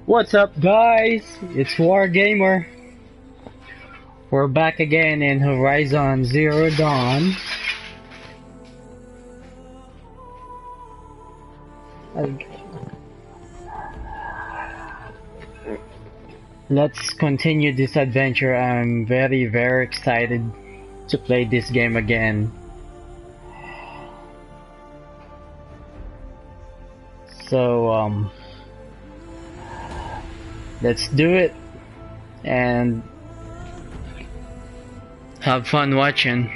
What's up, guys? It's Wargamer. We're back again in Horizon Zero Dawn. Let's continue this adventure. I'm very excited to play this game again. So, let's do it and have fun watching.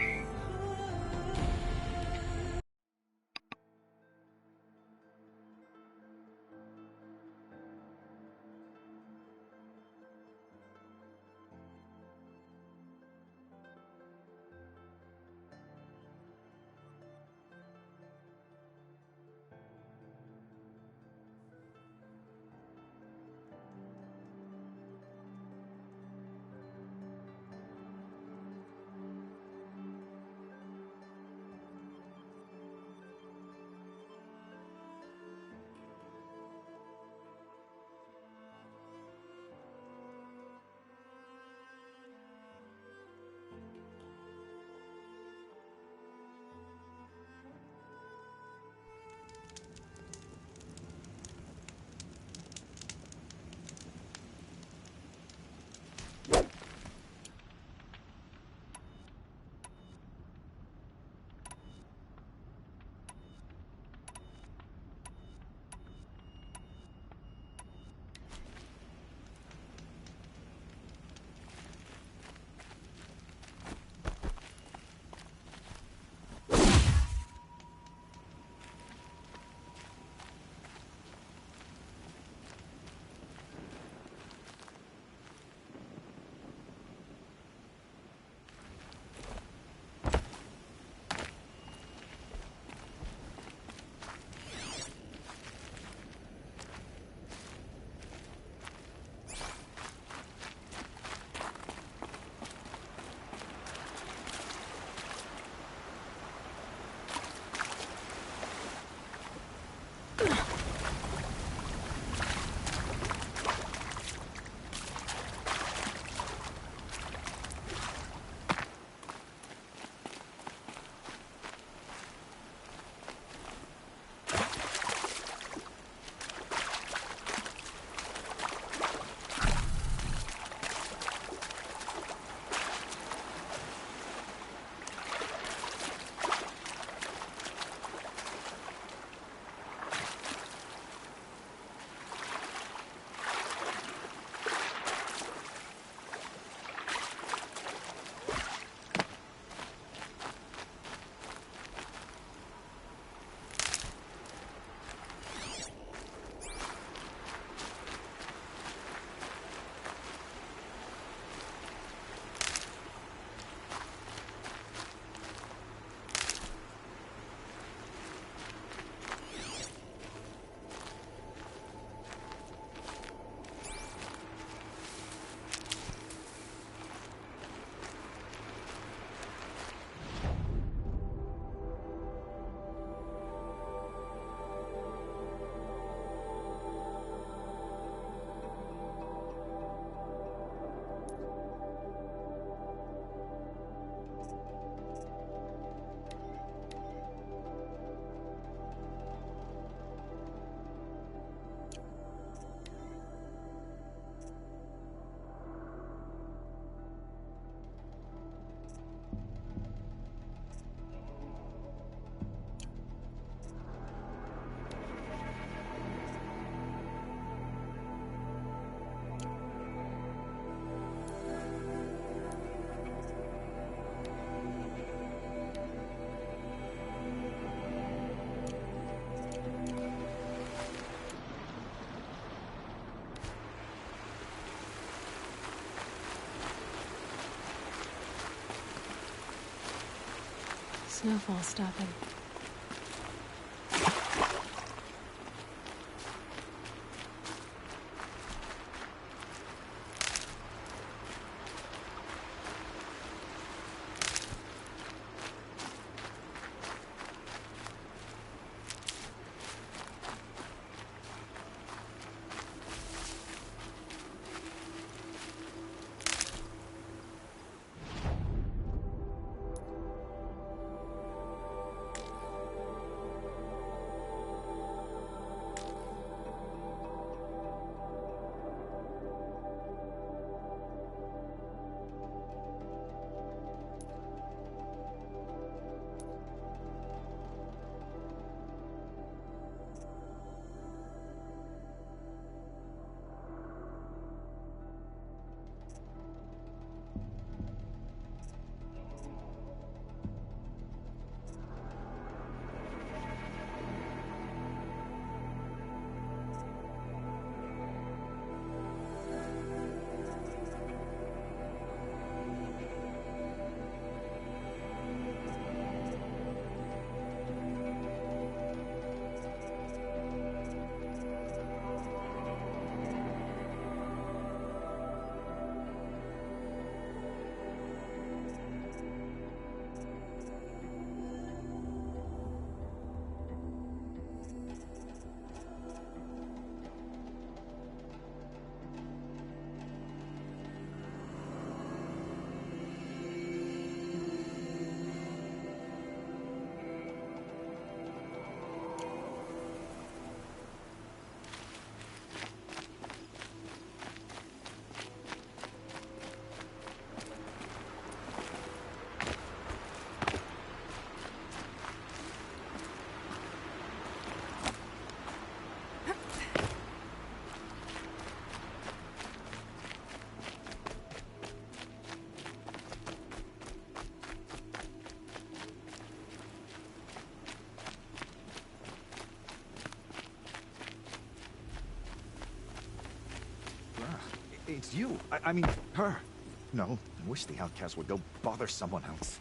snowfall stopping. It's you. I mean, her. No, I wish the outcast would go bother someone else.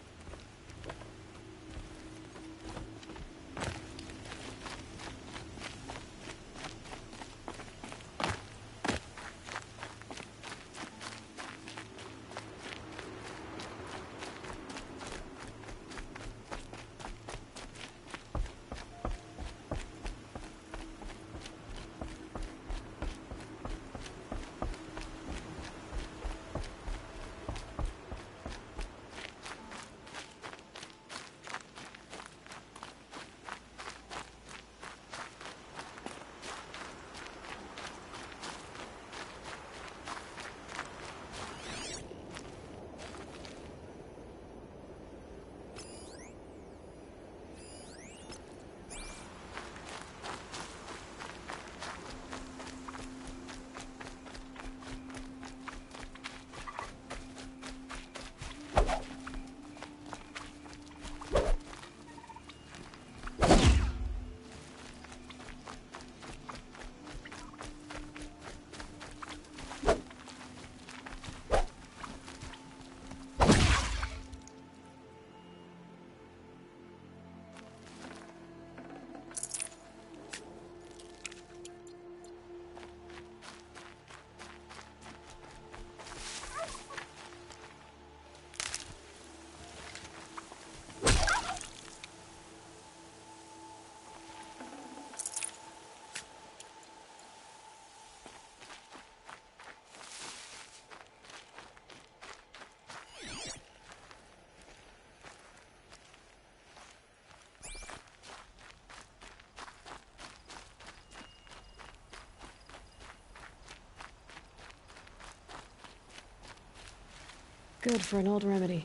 Good for an old remedy.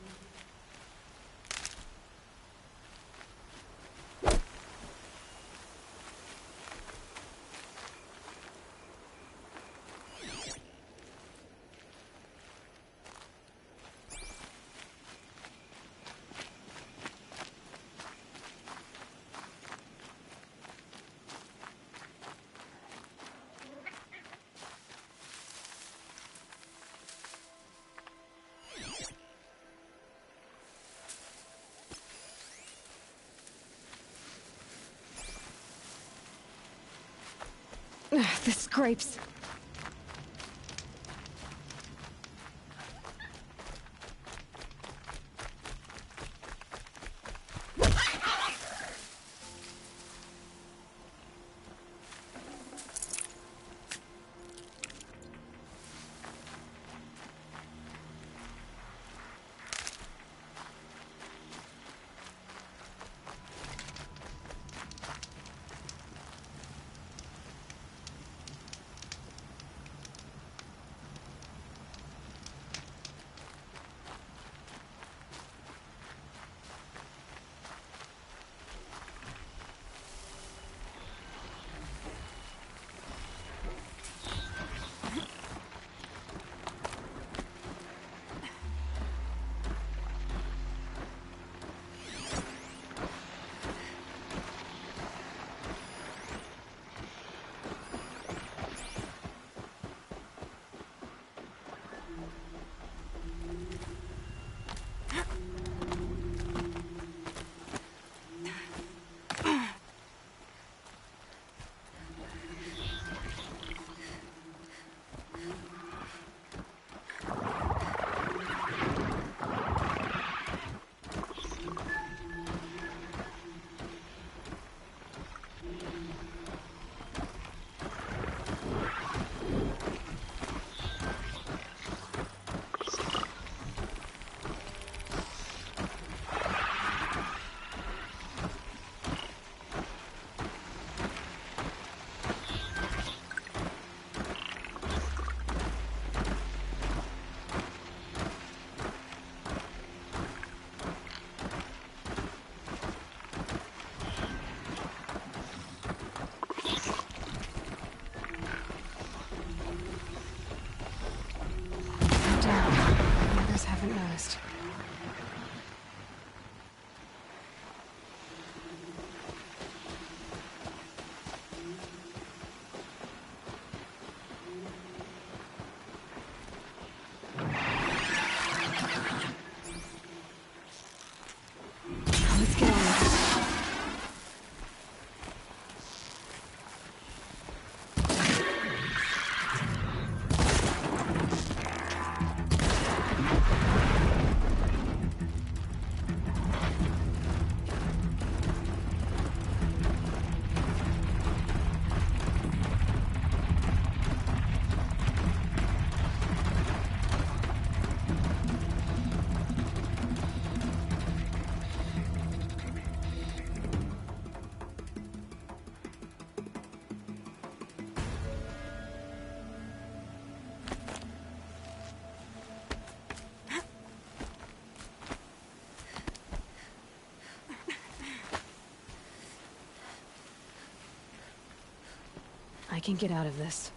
The scrapes. I can get out of this.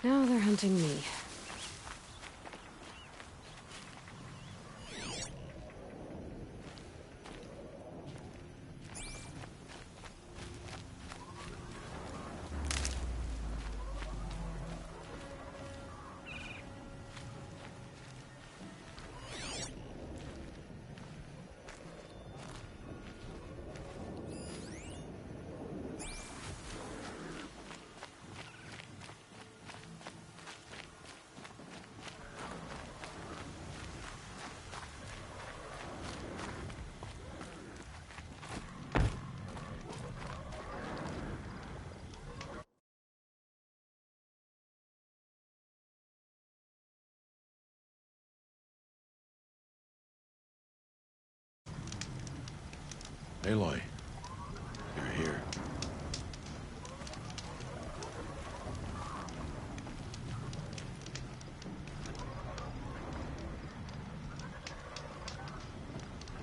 Now they're hunting me. Aloy, you're here.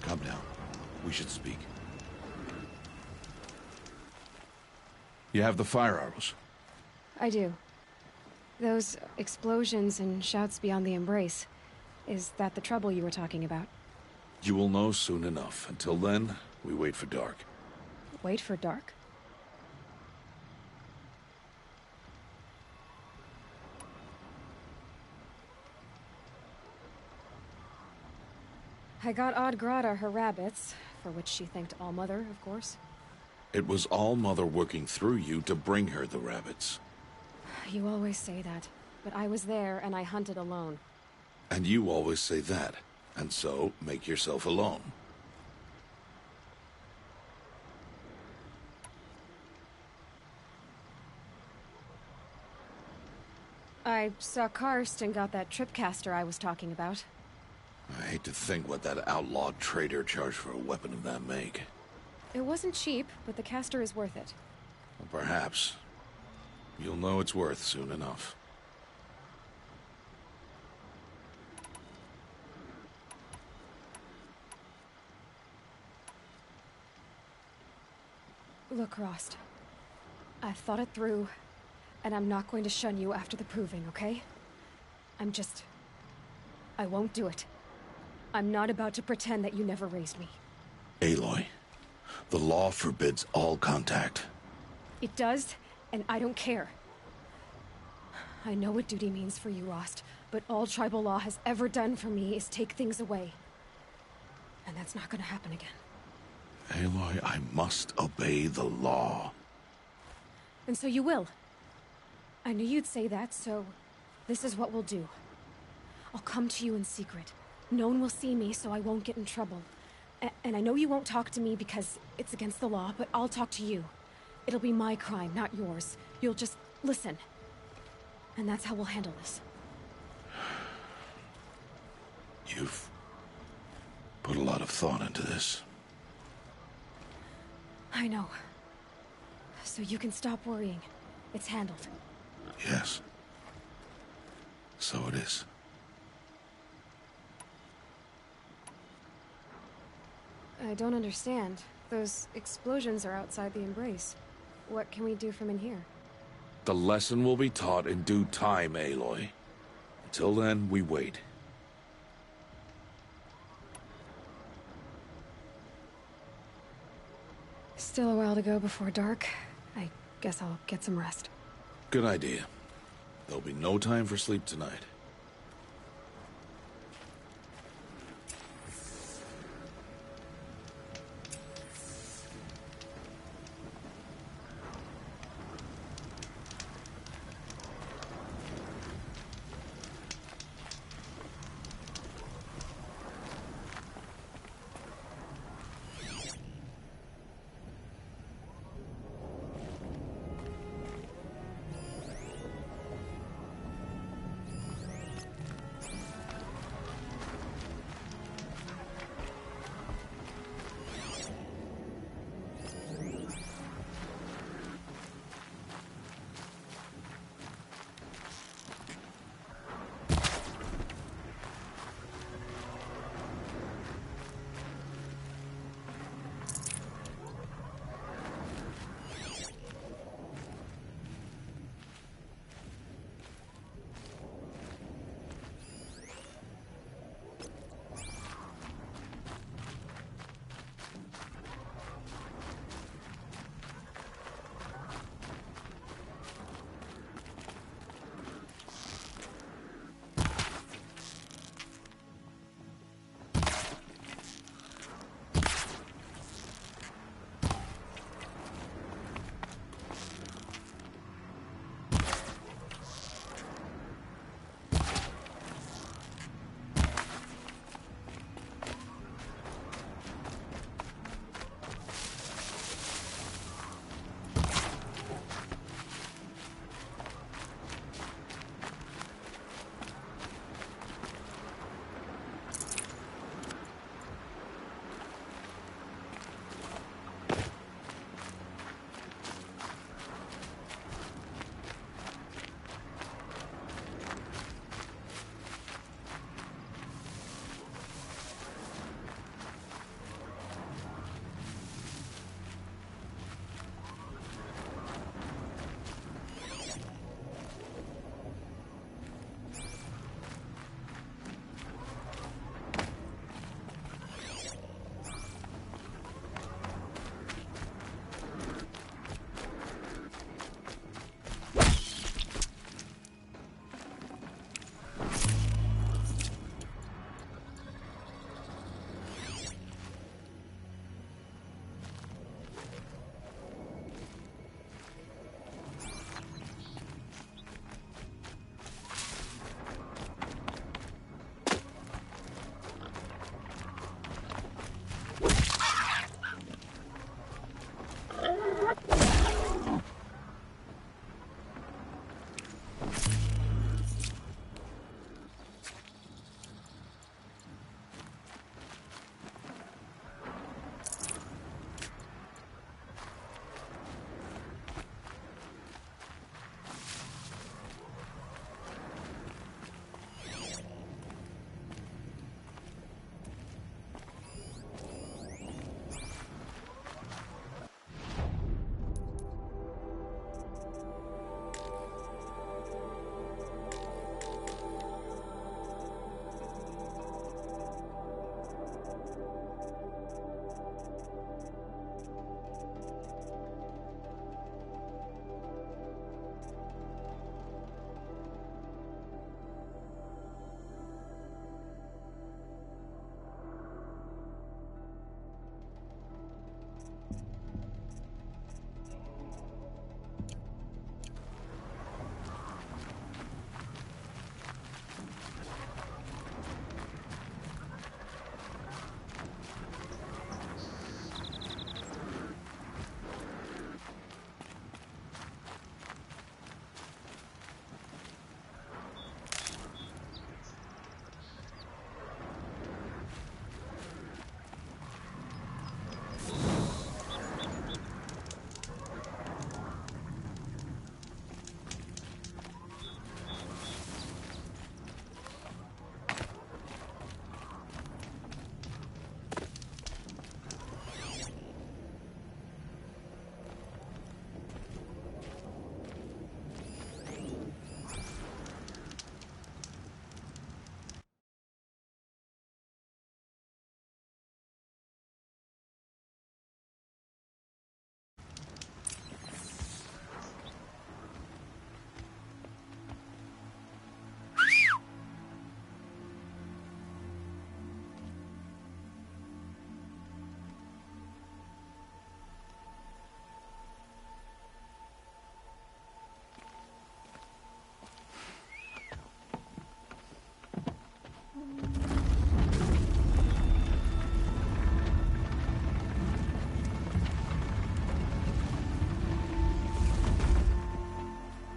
Come down. We should speak. You have the fire arrows. I do. Those explosions and shouts beyond the embrace. Is that the trouble you were talking about? You will know soon enough. Until then, we wait for dark. Wait for dark? I got Odd Grata her rabbits, for which she thanked Allmother, of course. It was Allmother working through you to bring her the rabbits. You always say that, but I was there and I hunted alone. And you always say that, and so make yourself alone. I saw Karst and got that tripcaster I was talking about. I hate to think what that outlawed trader charged for a weapon of that make. It wasn't cheap, but the caster is worth it. Well, perhaps. You'll know it's worth soon enough. Look, Rost. I've thought it through, and I'm not going to shun you after the proving, okay? I won't do it. I'm not about to pretend that you never raised me. Aloy, the law forbids all contact. It does, and I don't care. I know what duty means for you, Rost, but all tribal law has ever done for me is take things away. And that's not gonna happen again. Aloy, I must obey the law. And so you will. I knew you'd say that, so this is what we'll do. I'll come to you in secret. No one will see me, so I won't get in trouble. And I know you won't talk to me because it's against the law, but I'll talk to you. It'll be my crime, not yours. You'll just listen. And that's how we'll handle this. You've put a lot of thought into this. I know. So you can stop worrying. It's handled. Yes. So it is. I don't understand. Those explosions are outside the embrace. What can we do from in here? The lesson will be taught in due time, Aloy. Until then, we wait. Still a while to go before dark. I guess I'll get some rest. Good idea. There'll be no time for sleep tonight.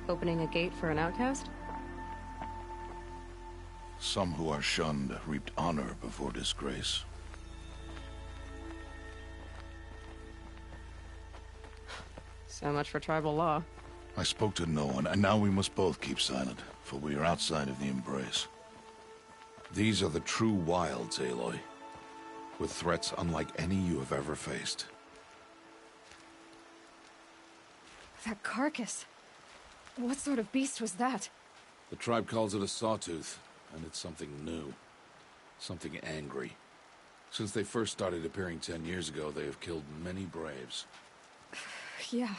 Opening a gate for an outcast? Some who are shunned reaped honor before disgrace. So much for tribal law. I spoke to no one, and now we must both keep silent, for we are outside of the embrace. These are the true wilds, Aloy, with threats unlike any you have ever faced. That carcass. What sort of beast was that? The tribe calls it a sawtooth, and it's something new. Something angry. Since they first started appearing 10 years ago, they have killed many braves. Yeah.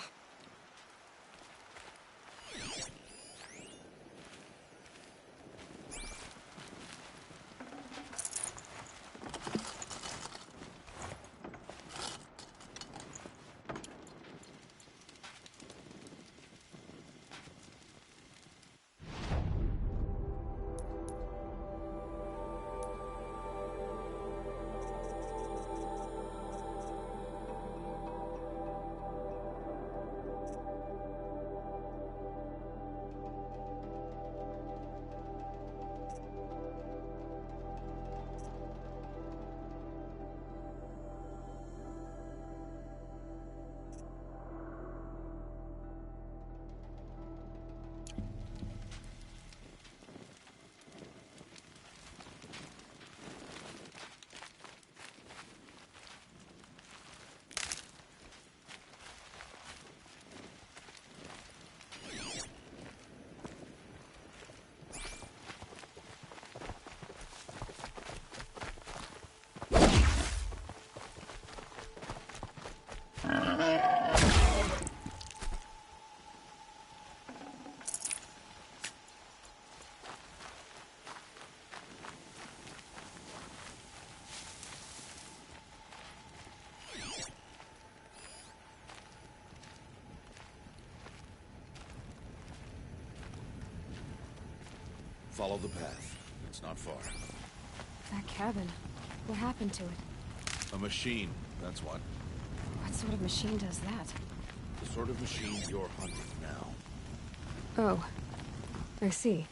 Follow the path. It's not far. That cabin. What happened to it? A machine, that's what. What sort of machine does that? The sort of machine you're hunting now. Oh. I see.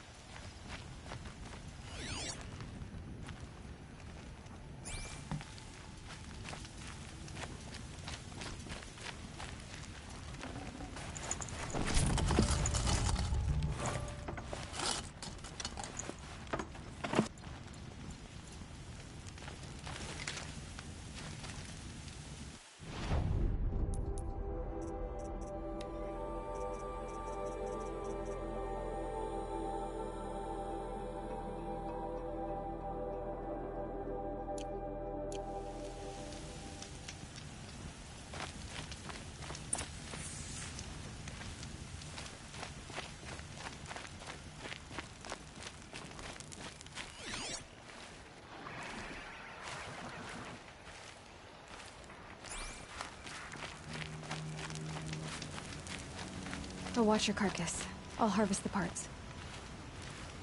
I'll watch your carcass. I'll harvest the parts.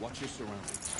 Watch your surroundings.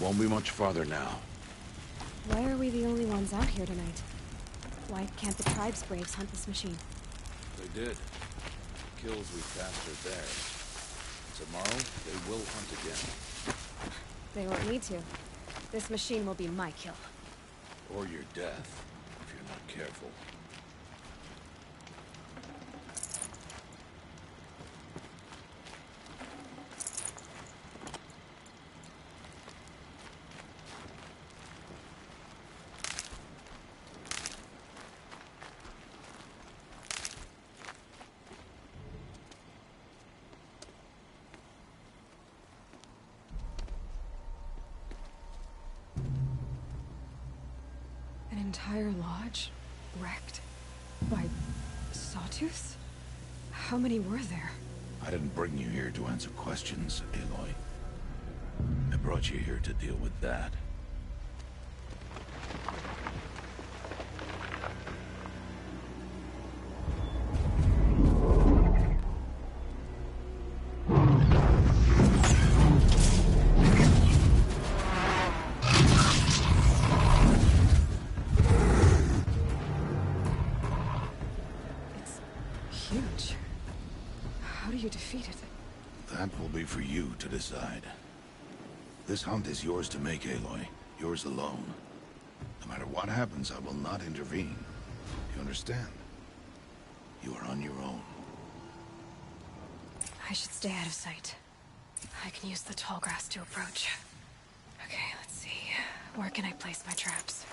Won't be much farther now. Why are we the only ones out here tonight? Why can't the tribe's braves hunt this machine? They did. The kills we cast are theirs. Tomorrow, they will hunt again. They won't need to. This machine will be my kill. Or your death, if you're not careful. entire lodge wrecked by sawtooths? How many were there? I didn't bring you here to answer questions, Aloy. I brought you here to deal with that. Huge. How do you defeat it? That will be for you to decide. This hunt is yours to make, Aloy. Yours alone. No matter what happens, I will not intervene. You understand? You are on your own. I should stay out of sight. I can use the tall grass to approach. Okay, let's see. Where can I place my traps?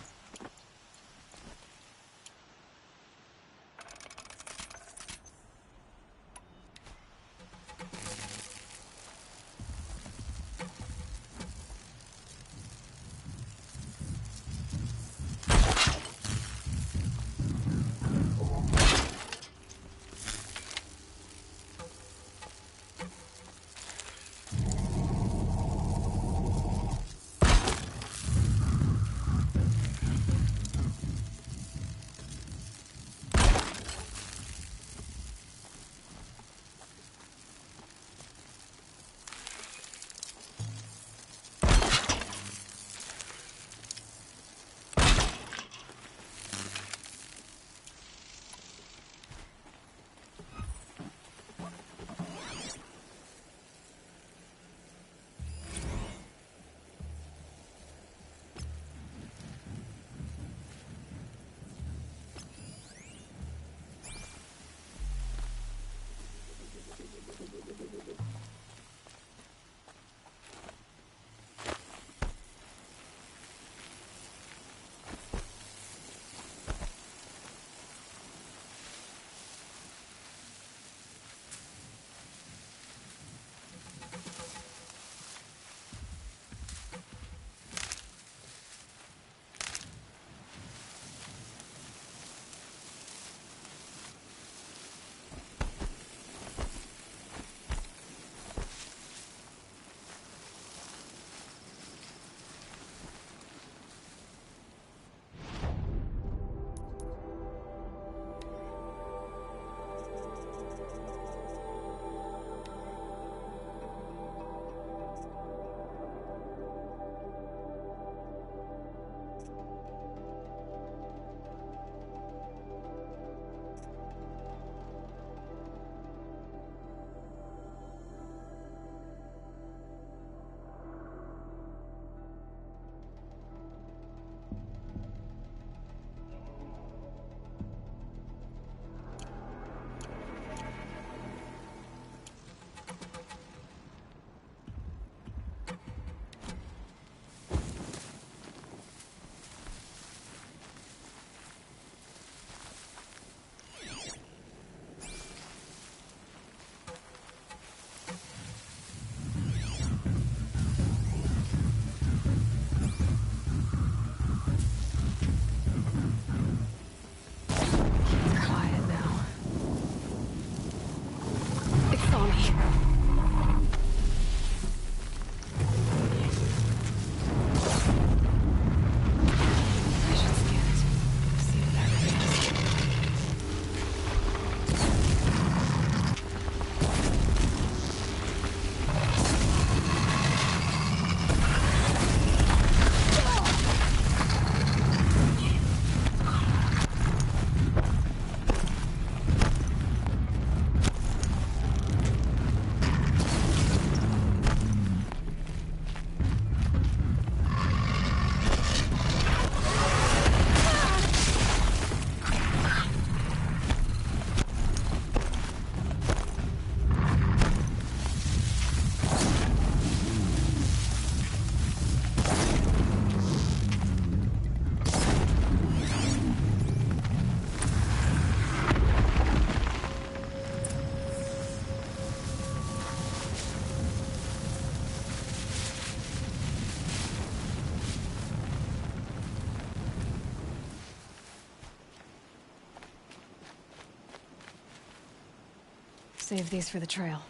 Save these for the trail.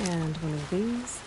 And one of these.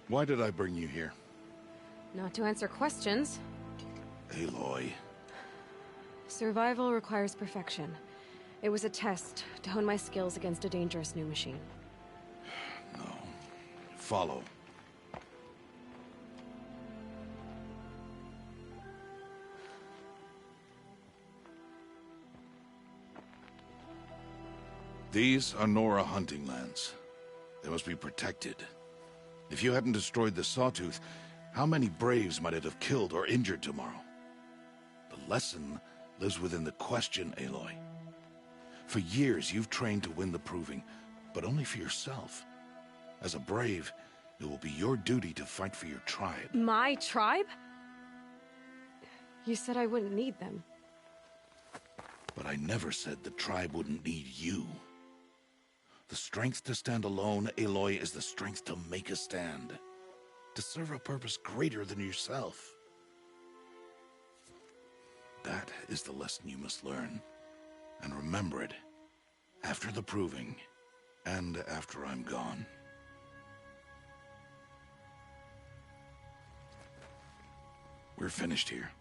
Why did I bring you here? Not to answer questions. Aloy. Survival requires perfection. It was a test to hone my skills against a dangerous new machine. No. Follow. These are Nora hunting lands. They must be protected. If you hadn't destroyed the Sawtooth, how many Braves might it have killed or injured tomorrow? The lesson lives within the question, Aloy. For years, you've trained to win the Proving, but only for yourself. As a Brave, it will be your duty to fight for your tribe. My tribe? You said I wouldn't need them. But I never said the tribe wouldn't need you. The strength to stand alone, Aloy, is the strength to make a stand. To serve a purpose greater than yourself. That is the lesson you must learn. And remember it. After the Proving. And after I'm gone. We're finished here.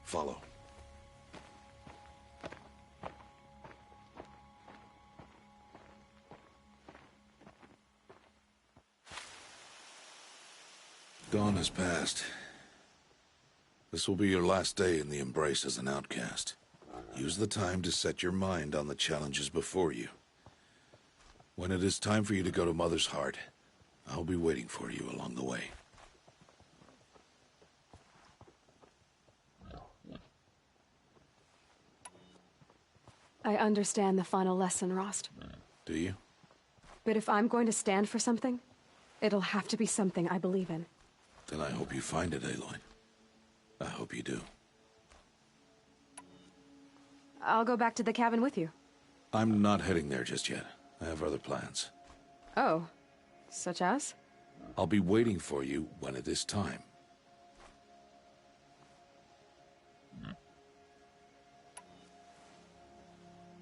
Follow. Dawn has passed. This will be your last day in the Embrace as an outcast. Use the time to set your mind on the challenges before you. When it is time for you to go to Mother's Heart, I'll be waiting for you along the way. I understand the final lesson, Rost. Do you? But if I'm going to stand for something, it'll have to be something I believe in. Then I hope you find it, Aloy. I hope you do. I'll go back to the cabin with you. I'm not heading there just yet. I have other plans. Oh, such as? I'll be waiting for you when it is time.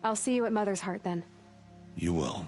I'll see you at Mother's Heart then. You will.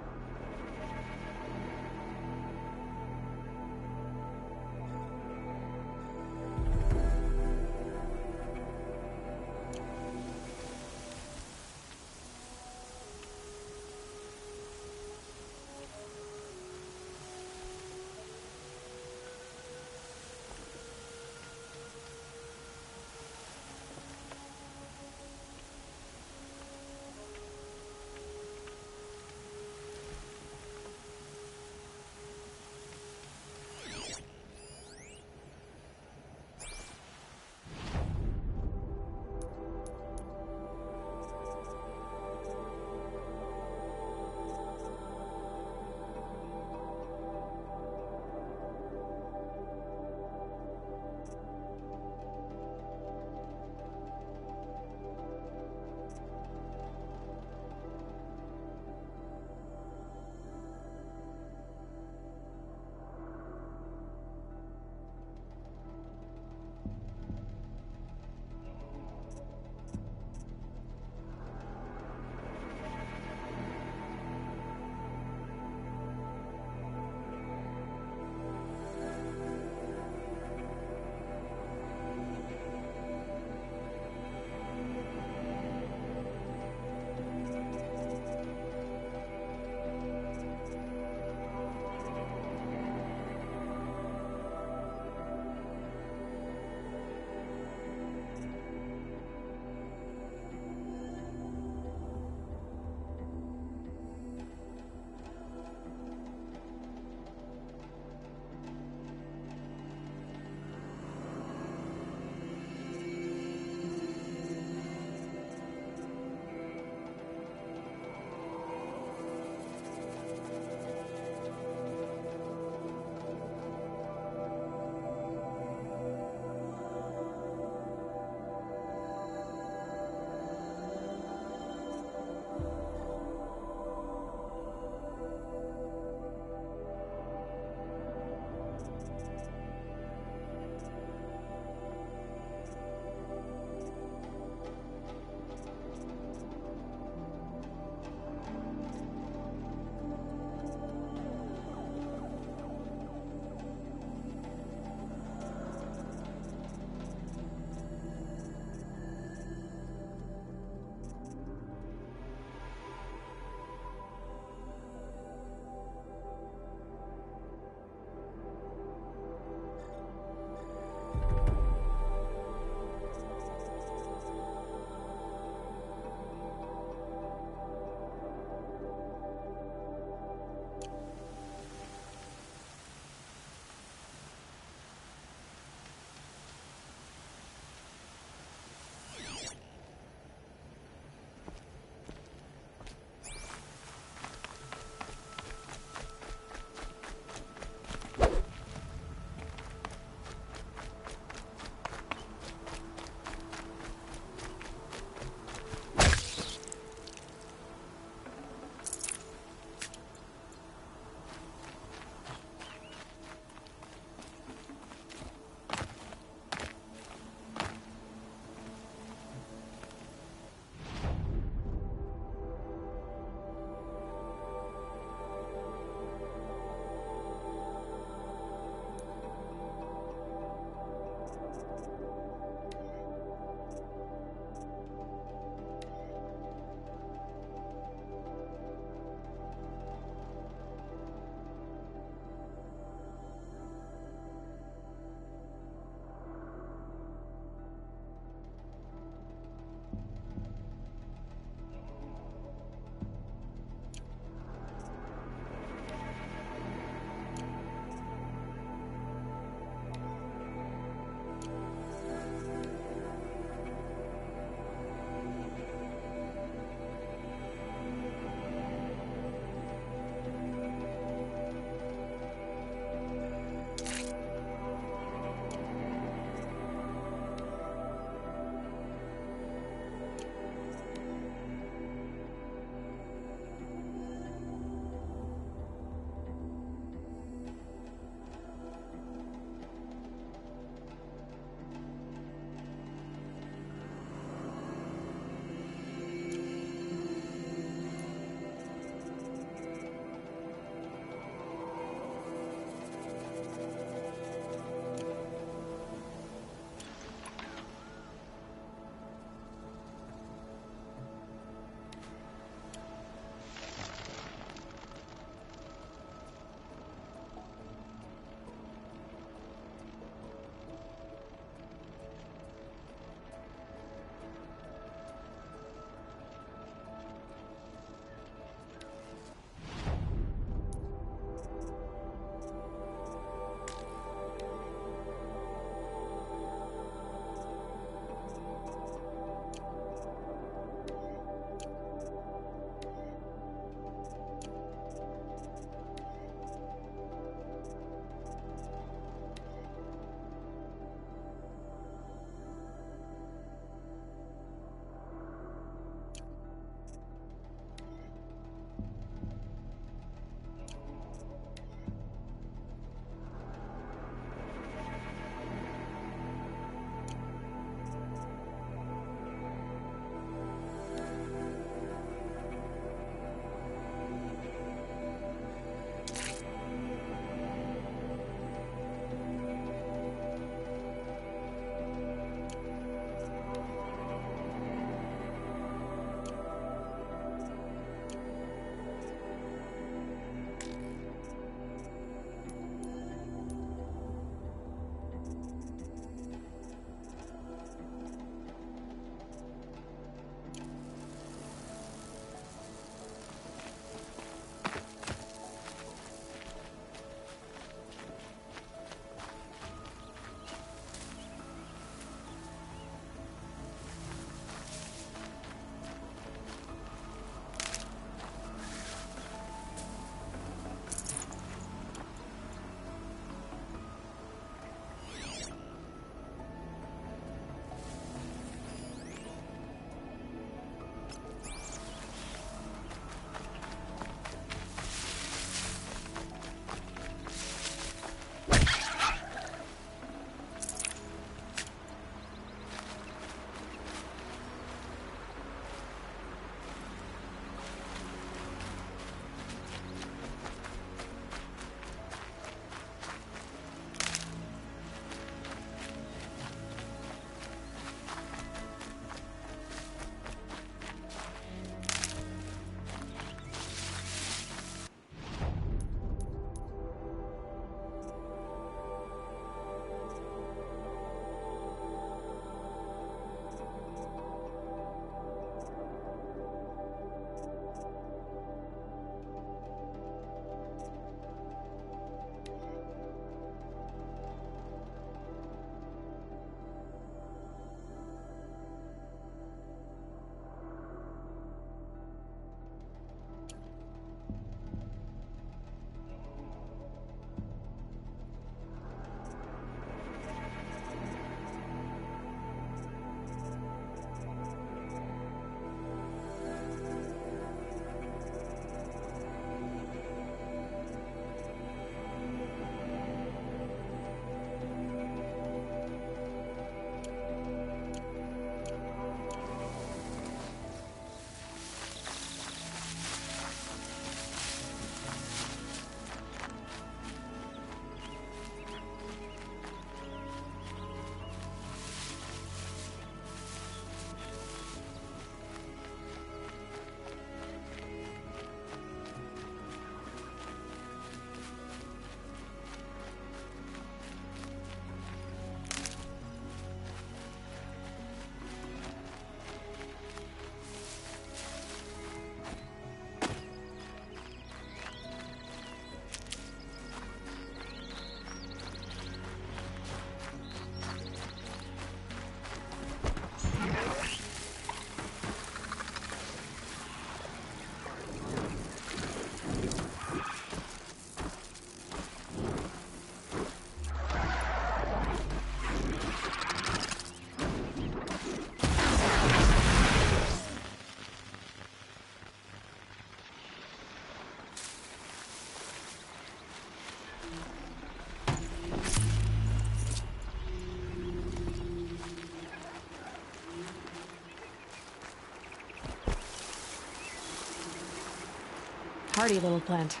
hardy little plant.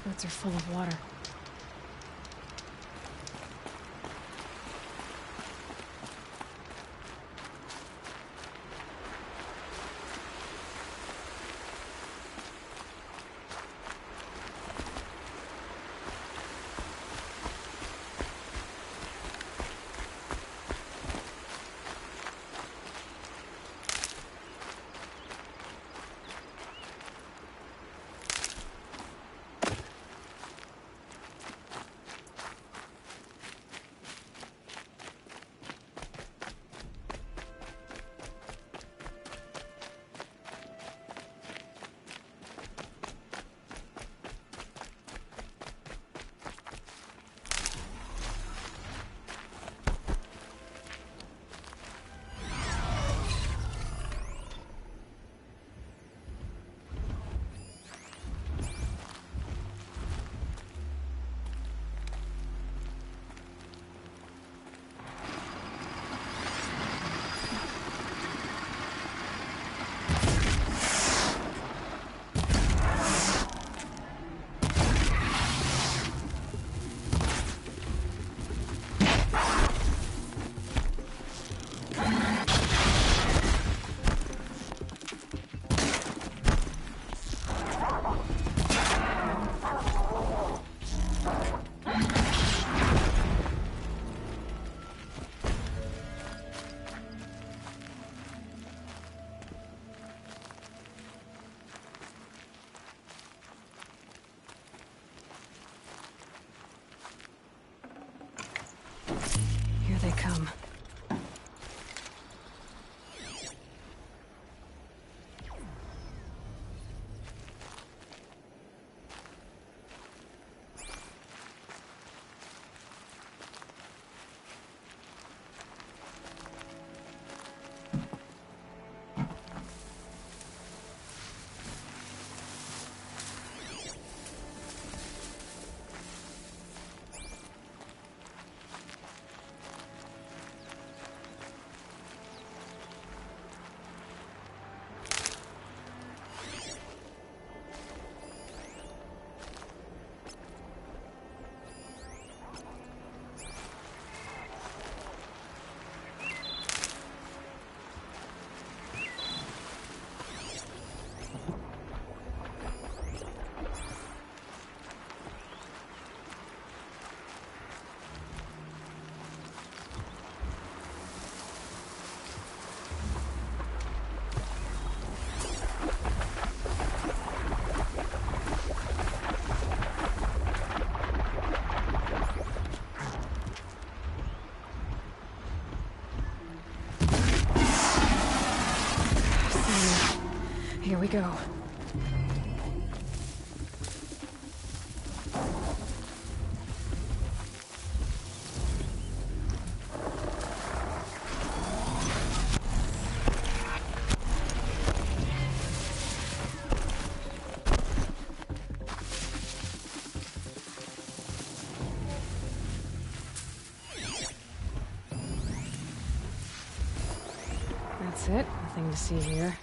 Roots are full of water. go. That's it. Nothing to see here.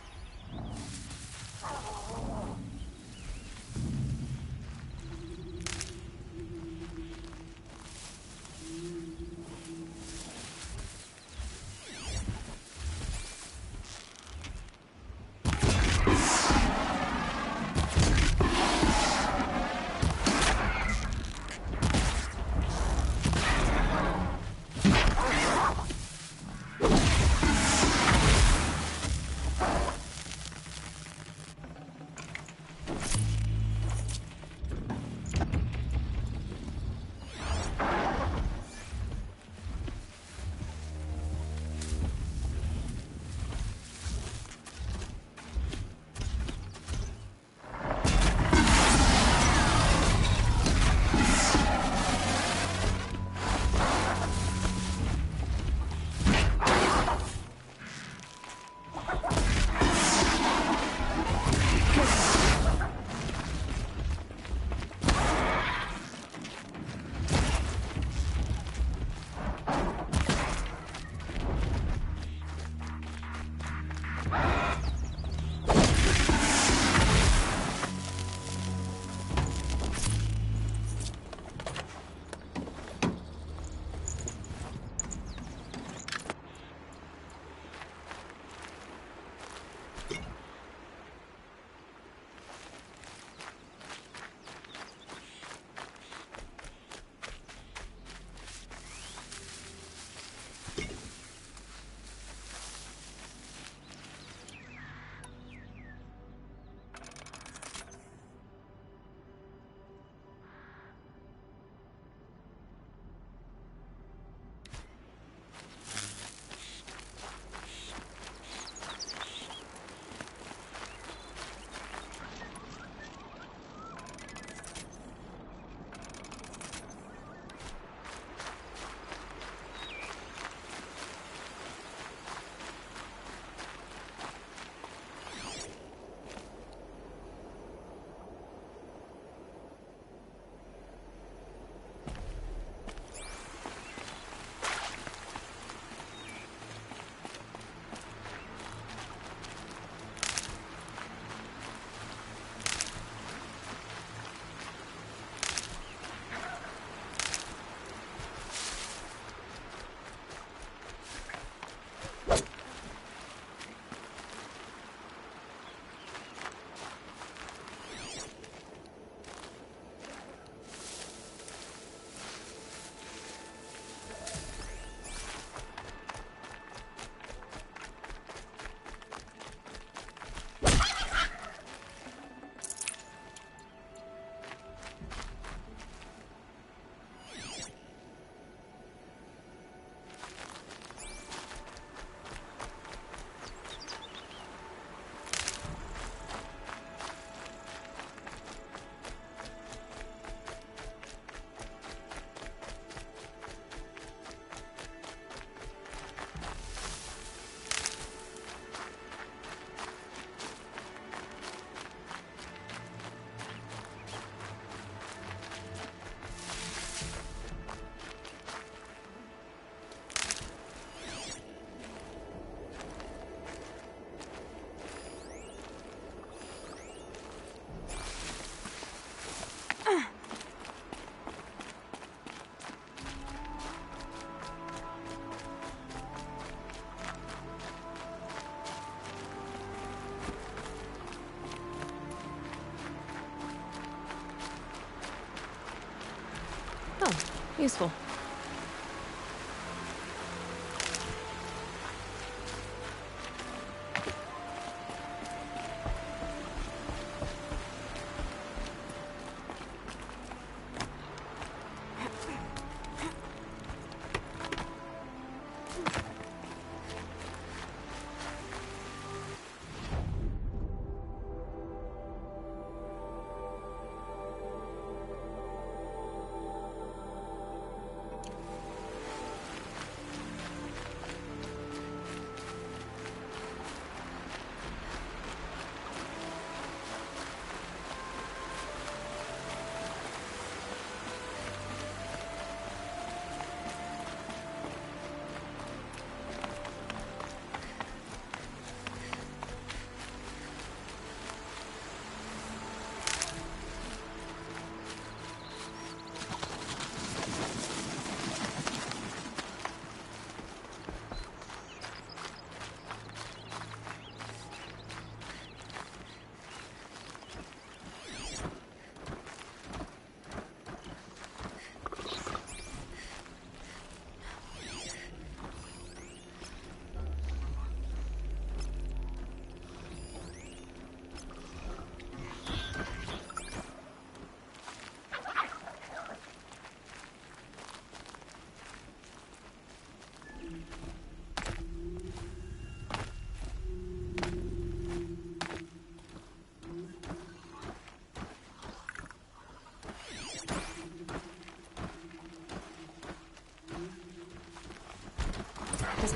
Useful.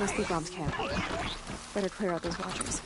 must be Bob's camp. Better clear out those watchers.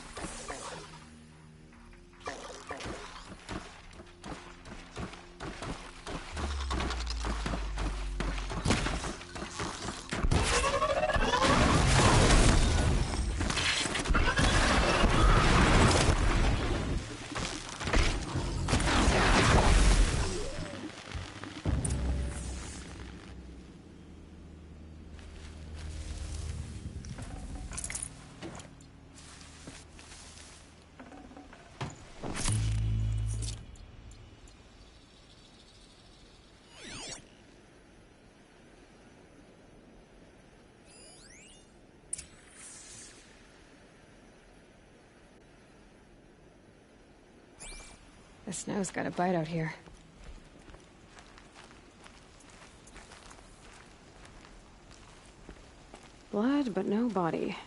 The snow's got a bite out here. Blood, but no body.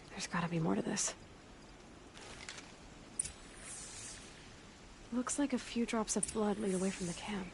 There's gotta be more to this. Looks like a few drops of blood lead away from the camp.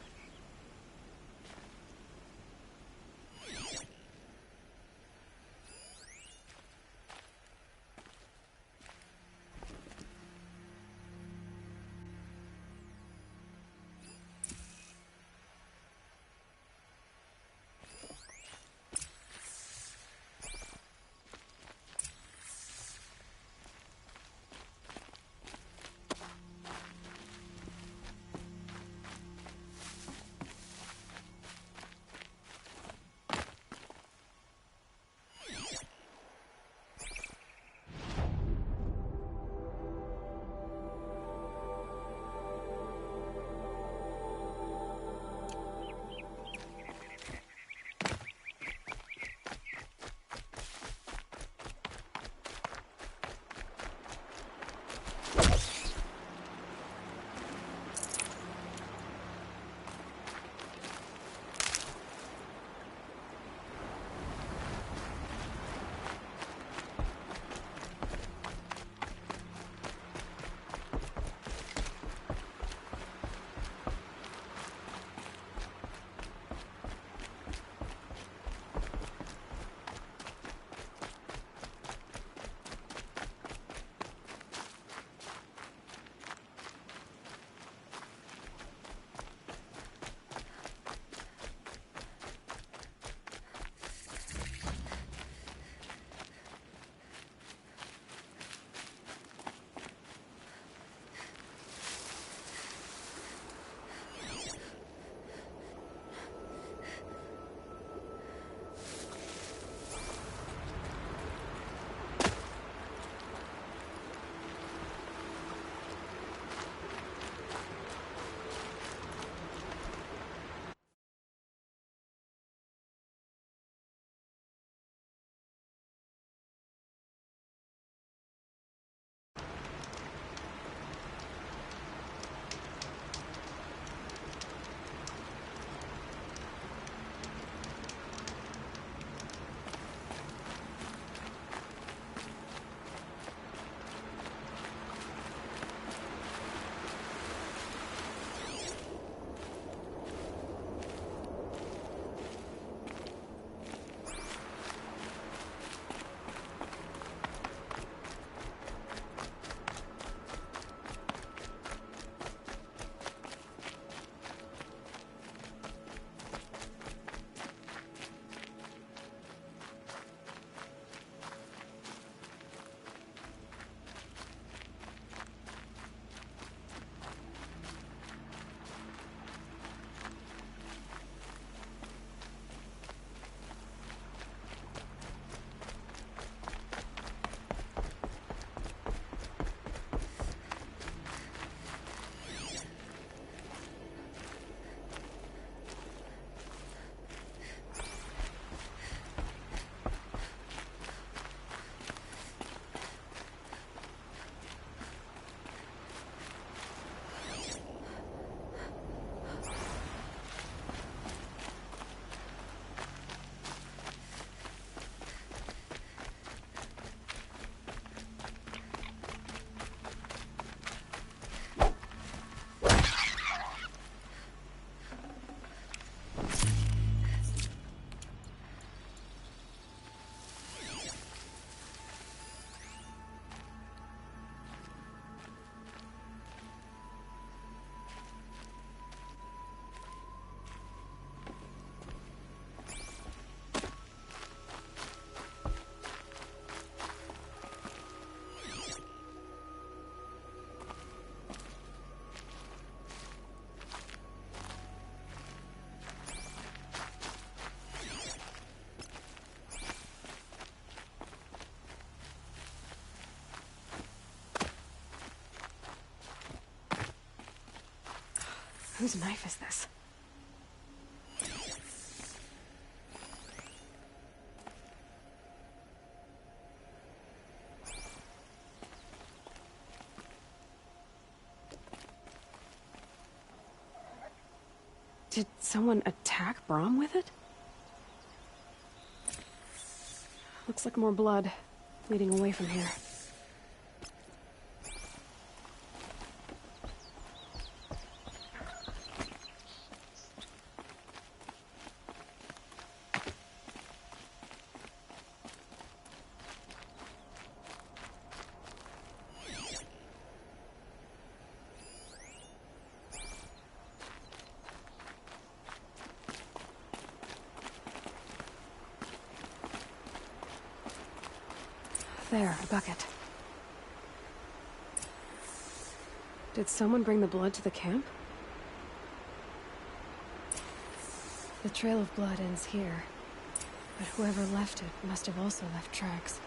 Whose knife is this? Did someone attack Brahm with it? Looks like more blood leading away from here. There, a bucket. Did someone bring the blood to the camp? The trail of blood ends here, but whoever left it must have also left tracks.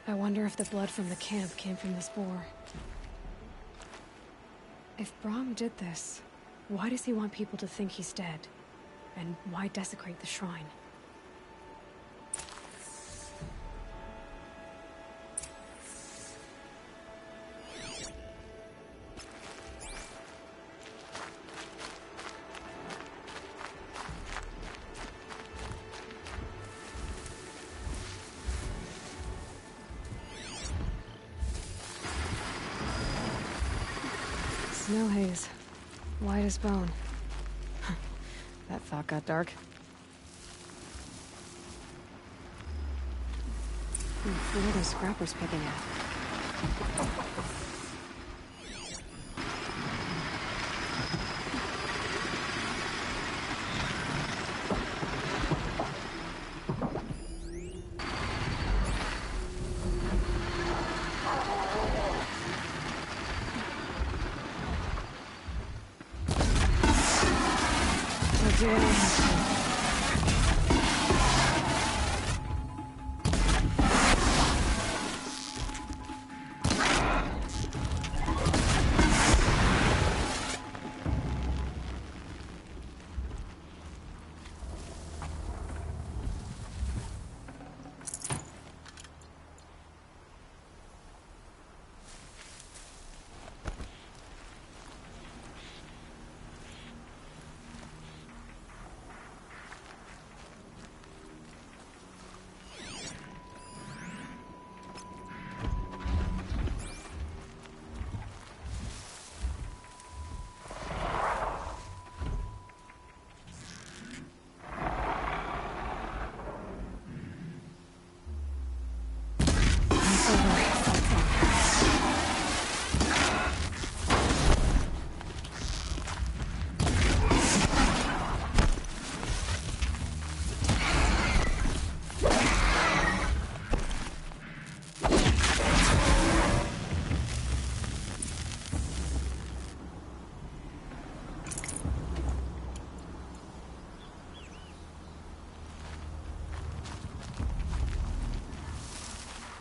I wonder if the blood from the camp came from this boar. If Brahm did this, why does he want people to think he's dead? And why desecrate the shrine? Snow haze. White as bone. That thought got dark. What are those scrappers picking at?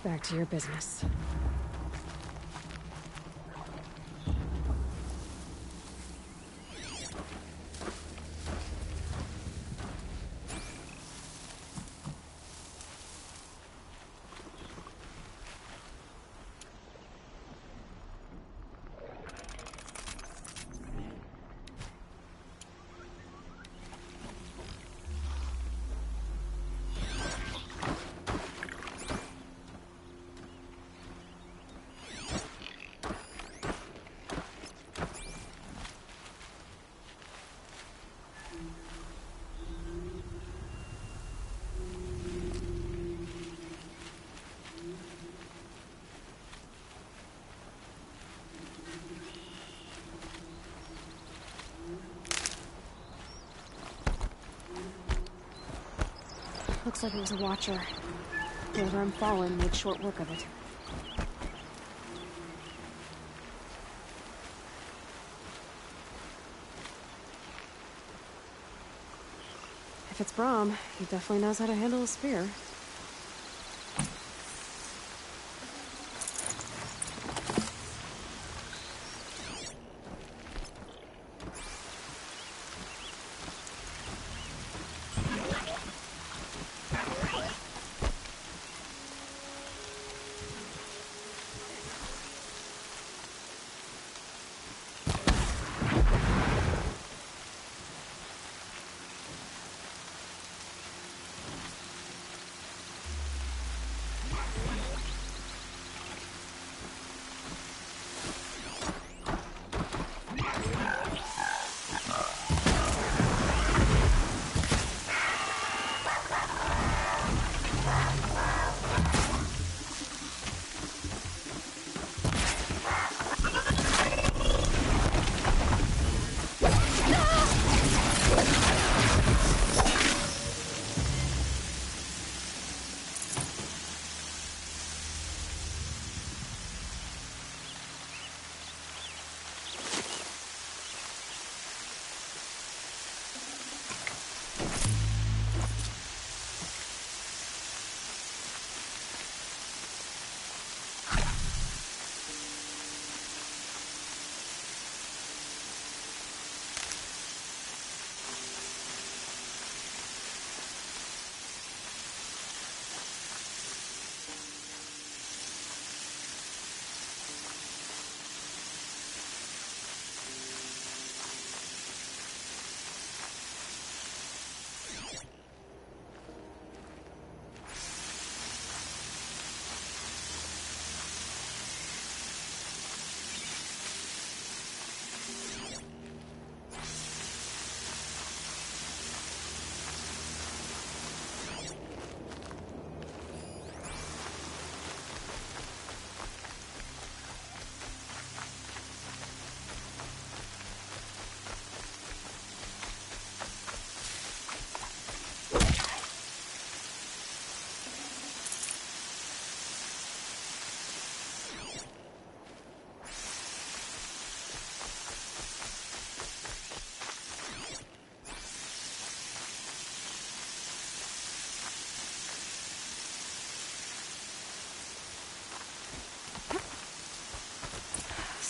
Back to your business. Looks like it was a watcher. Whoever I'm following made short work of it. If it's Brahm, he definitely knows how to handle a spear.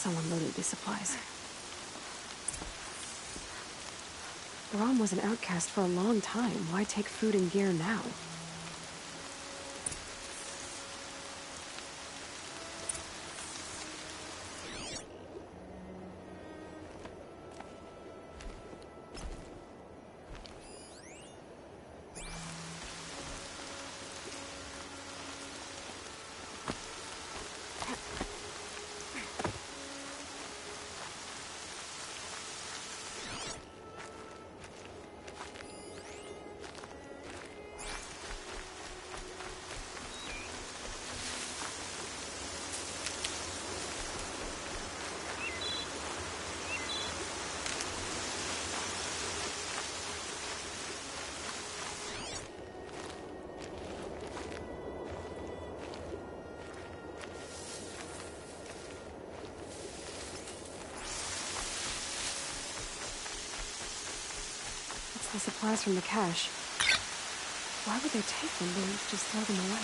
someone loaded these supplies. Brom was an outcast for a long time. Why take food and gear now? The supplies from the cache. Why would they take them? They just throw them away.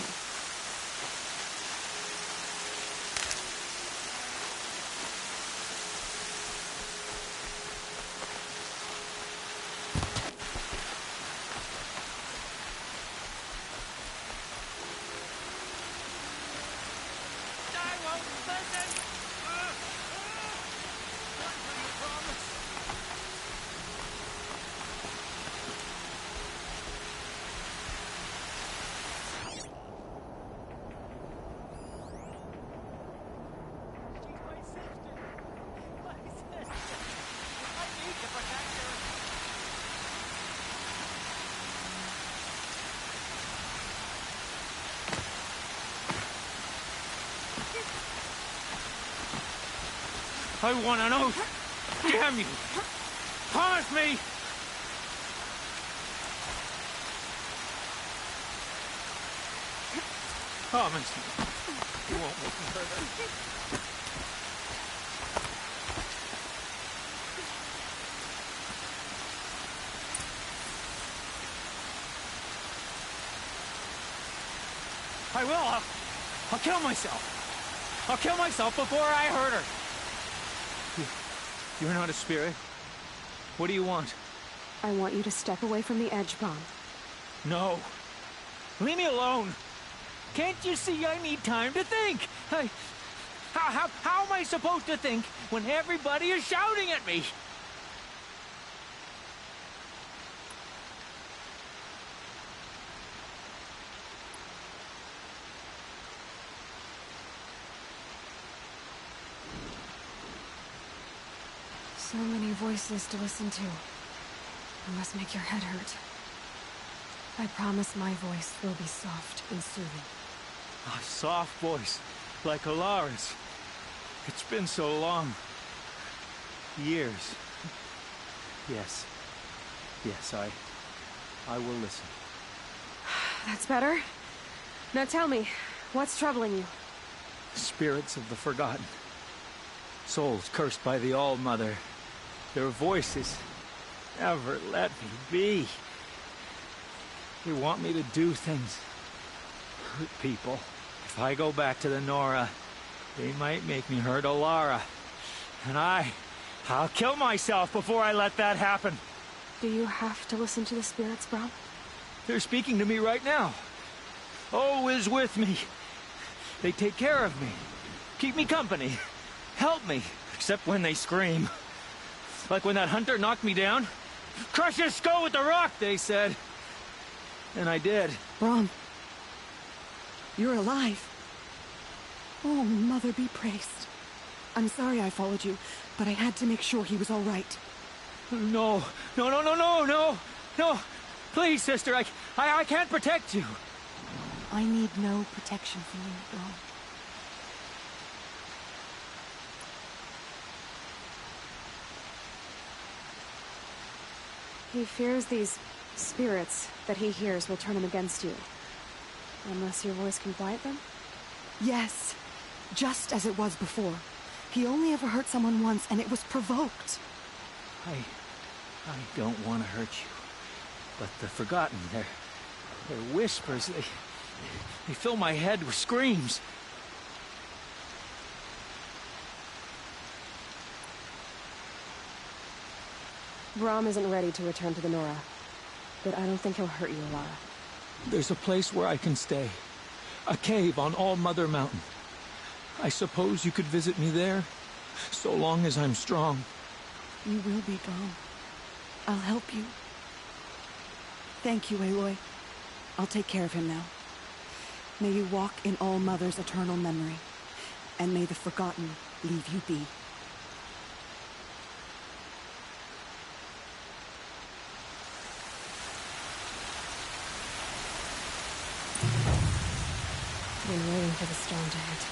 I want an oath! Damn you! Promise me! Promise me. You won't make me hurt her. I will! I'll kill myself! I'll kill myself before I hurt her! You're not a spirit. What do you want? I want you to step away from the edge, Brom. No. Leave me alone. Can't you see I need time to think? How am I supposed to think when everybody is shouting at me? So many voices to listen to. It must make your head hurt. I promise my voice will be soft and soothing. A soft voice, like Alara's. It's been so long. Years. Yes. Yes, I will listen. That's better. Now tell me, what's troubling you? Spirits of the forgotten. Souls cursed by the All-Mother. Their voices never let me be. They want me to do things. Hurt people. If I go back to the Nora, they might make me hurt Alara. And I'll kill myself before I let that happen. Do you have to listen to the spirits, Brom? They're speaking to me right now. Oh is with me. They take care of me. Keep me company. Help me. Except when they scream. Like when that hunter knocked me down. Crush his skull with the rock, they said. And I did. Brom. You're alive. Oh, Mother be praised. I'm sorry I followed you, but I had to make sure he was all right. No. No. Please, sister, I can't protect you. I need no protection from you, Brom. He fears these spirits that he hears will turn him against you. Unless your voice can quiet them? Yes, just as it was before. He only ever hurt someone once, and it was provoked. I don't want to hurt you. But the Forgotten, their whispers, they fill my head with screams. Brahm isn't ready to return to the Nora, but I don't think he'll hurt you, Lara. There's a place where I can stay. A cave on All Mother Mountain. I suppose you could visit me there, so long as I'm strong. You will be gone. I'll help you. Thank you, Aloy. I'll take care of him now. May you walk in All Mother's eternal memory, and may the Forgotten leave you be. Been waiting for the storm to hit.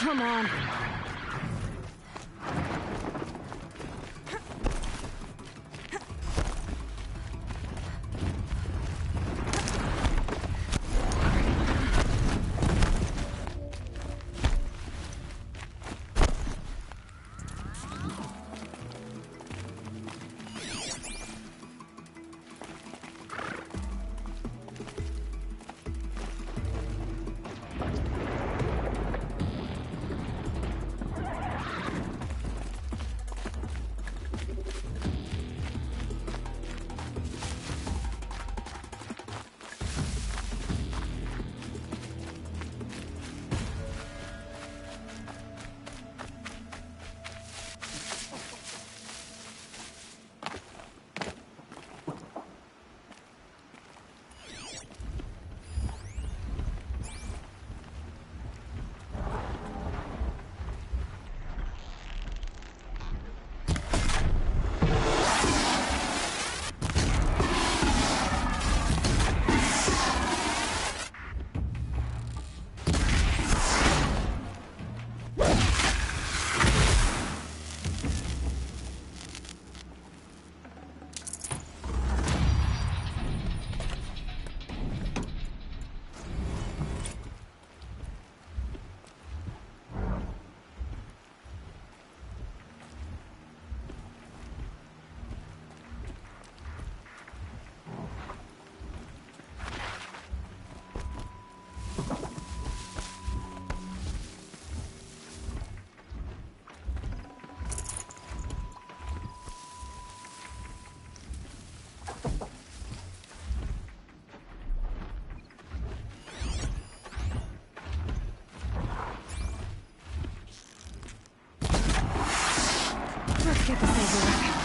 Come on. Let's get this over with.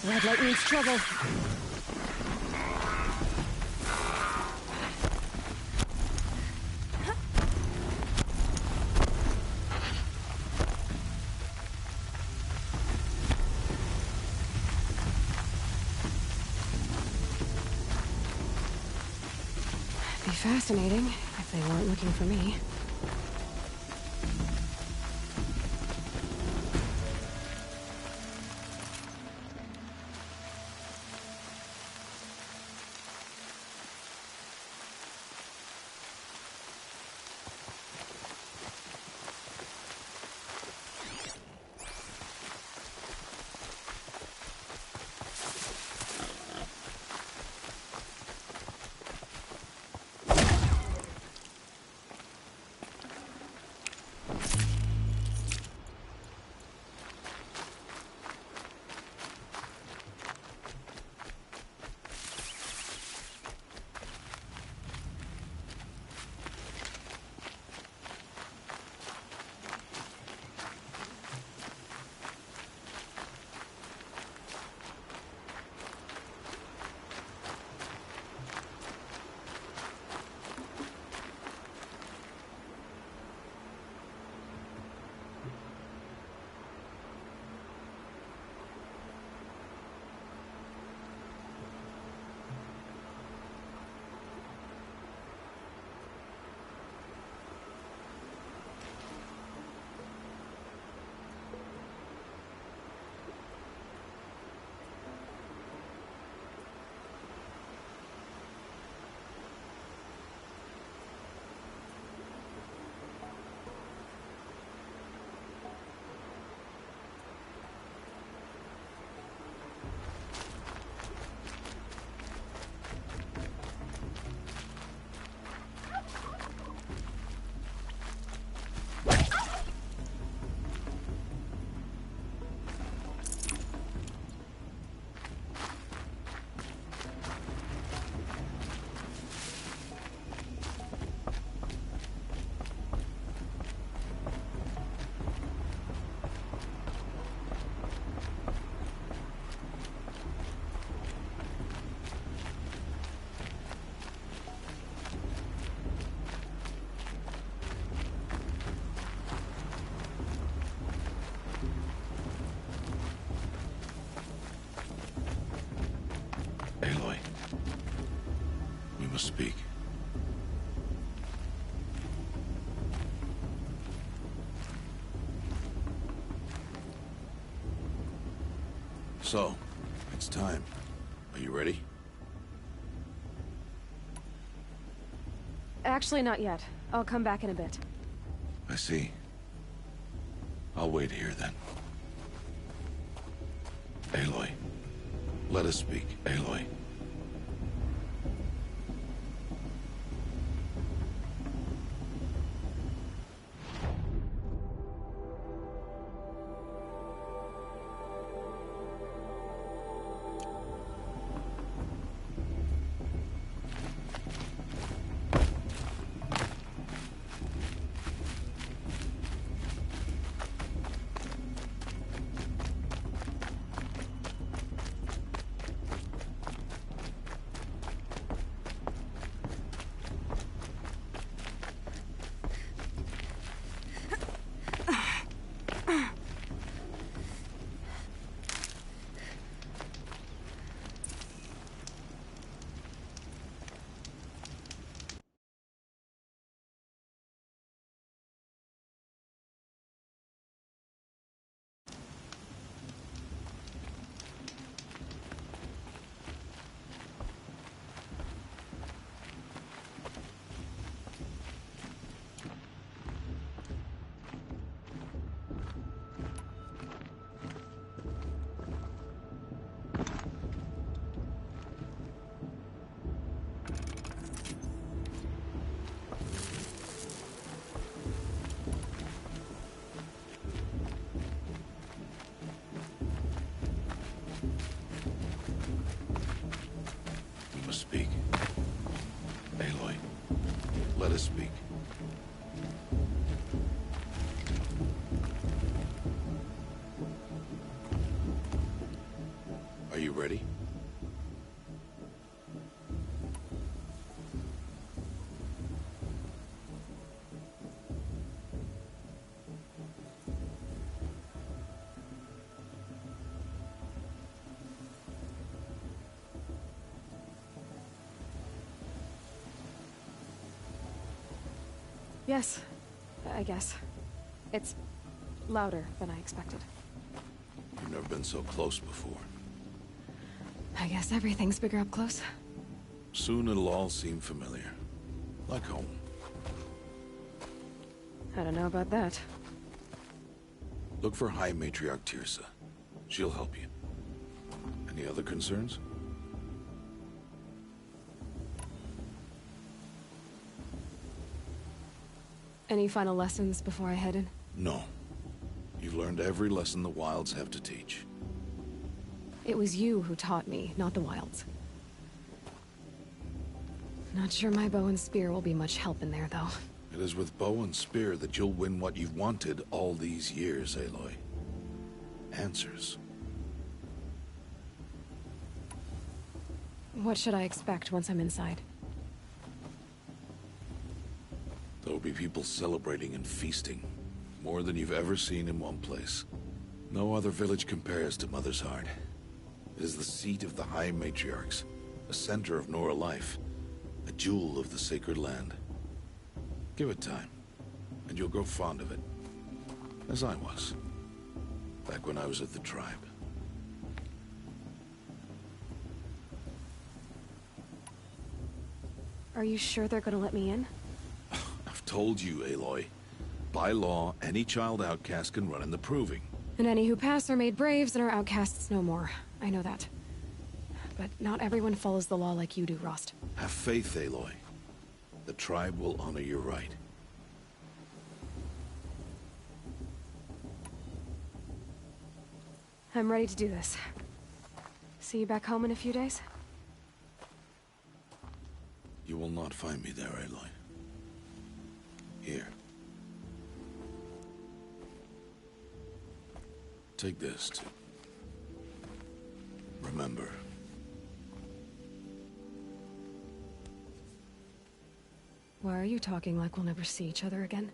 Red light means trouble. fascinating, if they weren't looking for me. Aloy, we must speak. So, it's time. Are you ready? Actually, not yet. I'll come back in a bit. I see. I'll wait here then. Aloy. Let us speak, Aloy. We must speak. Aloy, let us speak. Are you ready? Yes, I guess. It's louder than I expected. You've never been so close before. I guess everything's bigger up close. Soon it'll all seem familiar. Like home. I don't know about that. Look for High Matriarch Tirsa. She'll help you. Any other concerns? Any final lessons before I head in? No. You've learned every lesson the Wilds have to teach. It was you who taught me, not the Wilds. Not sure my bow and spear will be much help in there, though. It is with bow and spear that you'll win what you've wanted all these years, Aloy. Answers. What should I expect once I'm inside? There will be people celebrating and feasting. More than you've ever seen in one place. No other village compares to Mother's Heart. It is the seat of the High Matriarchs, a center of Nora life, a jewel of the sacred land. Give it time, and you'll grow fond of it. As I was, back when I was at the tribe. Are you sure they're gonna let me in? I've told you, Aloy. By law, any child outcast can run in the proving. And any who pass are made braves and are outcasts no more. I know that. But not everyone follows the law like you do, Rost. Have faith, Aloy. The tribe will honor your right. I'm ready to do this. See you back home in a few days? You will not find me there, Aloy. Here. Take this, too. Remember. Why are you talking like we'll never see each other again?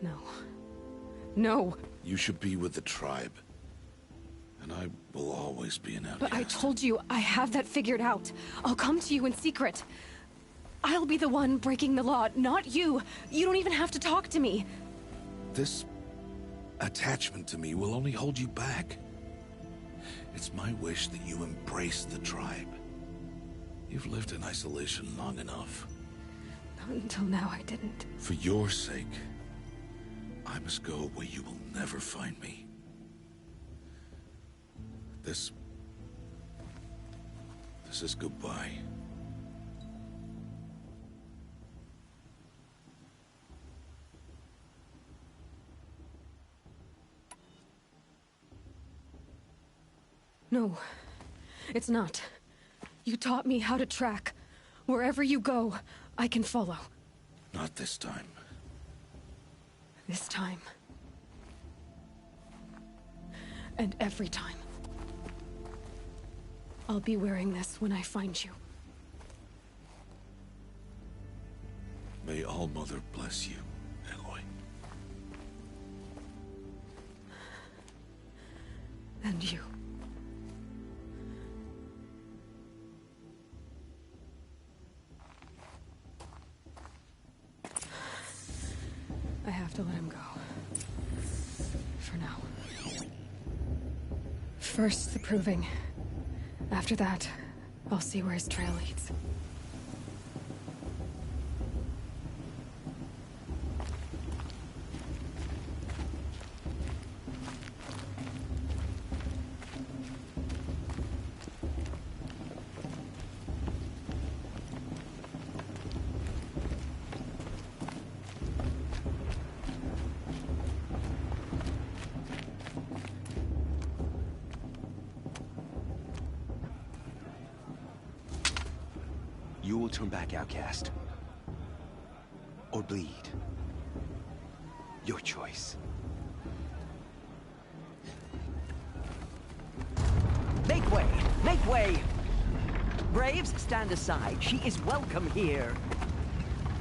No. No! You should be with the tribe. And I will always be an outcast. But I told you, I have that figured out. I'll come to you in secret. I'll be the one breaking the law, not you. You don't even have to talk to me. This attachment to me will only hold you back. It's my wish that you embrace the tribe. You've lived in isolation long enough. Not until now, I didn't. For your sake, I must go where you will never find me. This is goodbye. No, it's not. You taught me how to track. Wherever you go, I can follow. Not this time. This time. And every time. I'll be wearing this when I find you. May All-Mother bless you, Aloy. And you. I have to let him go. For now. First, the proving. After that, I'll see where his trail leads. You will turn back outcast. Or bleed. Your choice. Make way! Make way! Braves, stand aside. She is welcome here.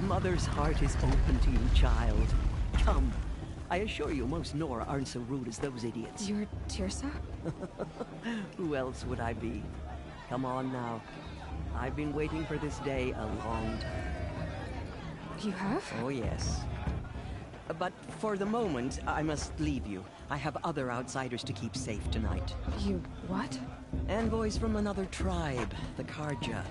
Mother's heart is open to you, child. Come. I assure you, most Nora aren't so rude as those idiots. You're Tirsa? Who else would I be? Come on now. I've been waiting for this day a long time. You have? Oh, yes. But for the moment, I must leave you. I have other outsiders to keep safe tonight. You what? Envoys from another tribe, the Karja.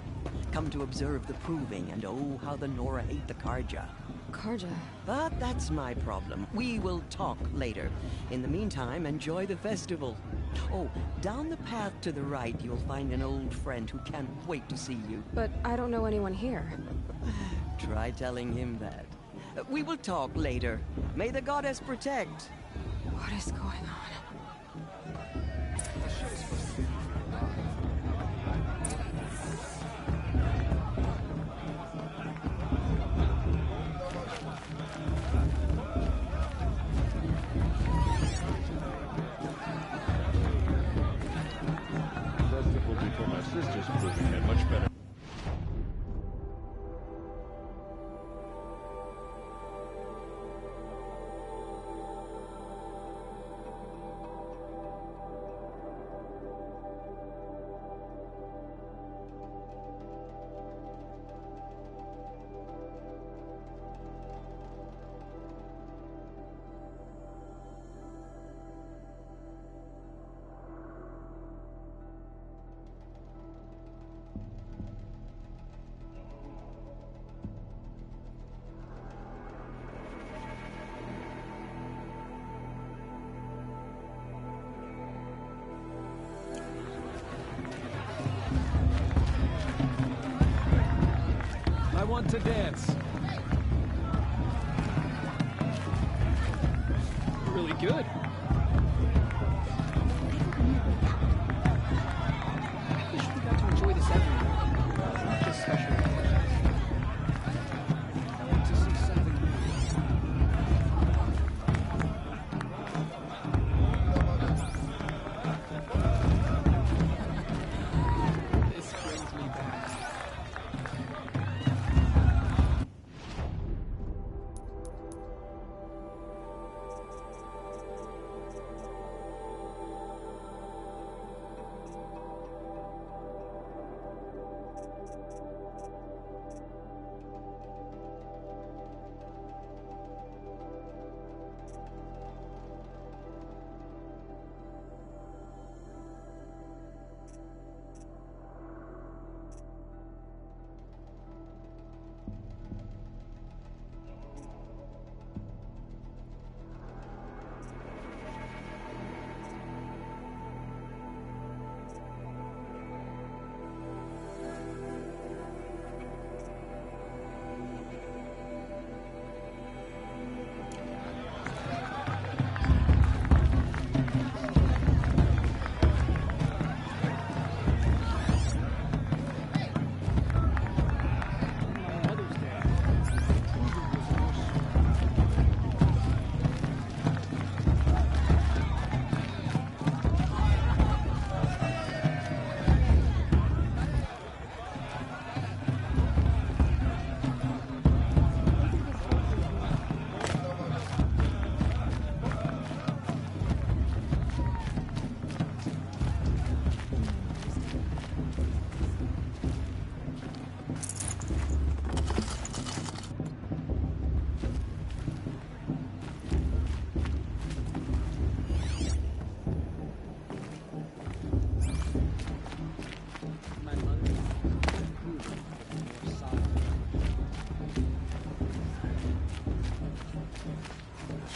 Come to observe the proving, and oh, how the Nora hate the Karja. Karja. But that's my problem. We will talk later. In the meantime, enjoy the festival. Oh, down the path to the right, you'll find an old friend who can't wait to see you. But I don't know anyone here. Try telling him that. We will talk later. May the goddess protect. What is going on? Festival before my sister's proving had much better. I want to dance. Really good. I wish we got to enjoy this every year, not just special occasions. I want to see something new. This brings me back.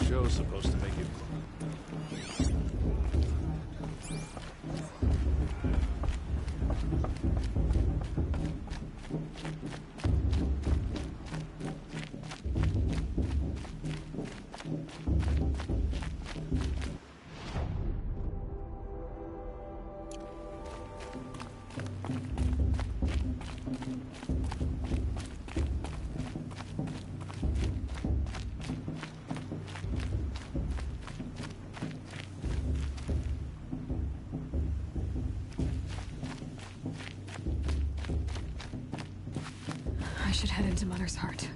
Show's supposed to make you. I should head into Mother's Heart.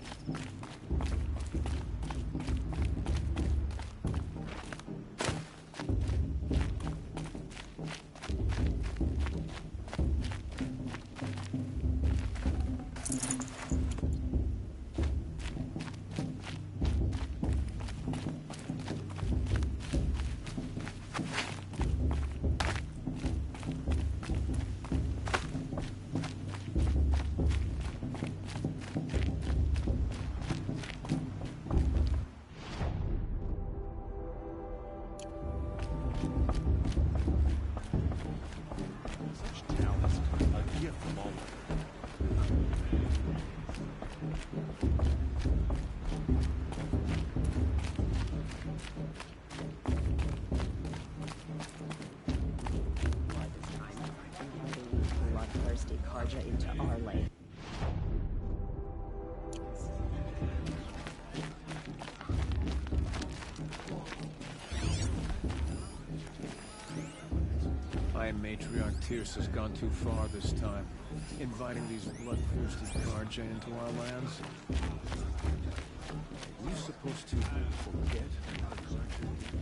Matriarch Tyr's has gone too far this time, inviting these bloodthirsty Karja into our lands. Are we supposed to forget what the Karja did?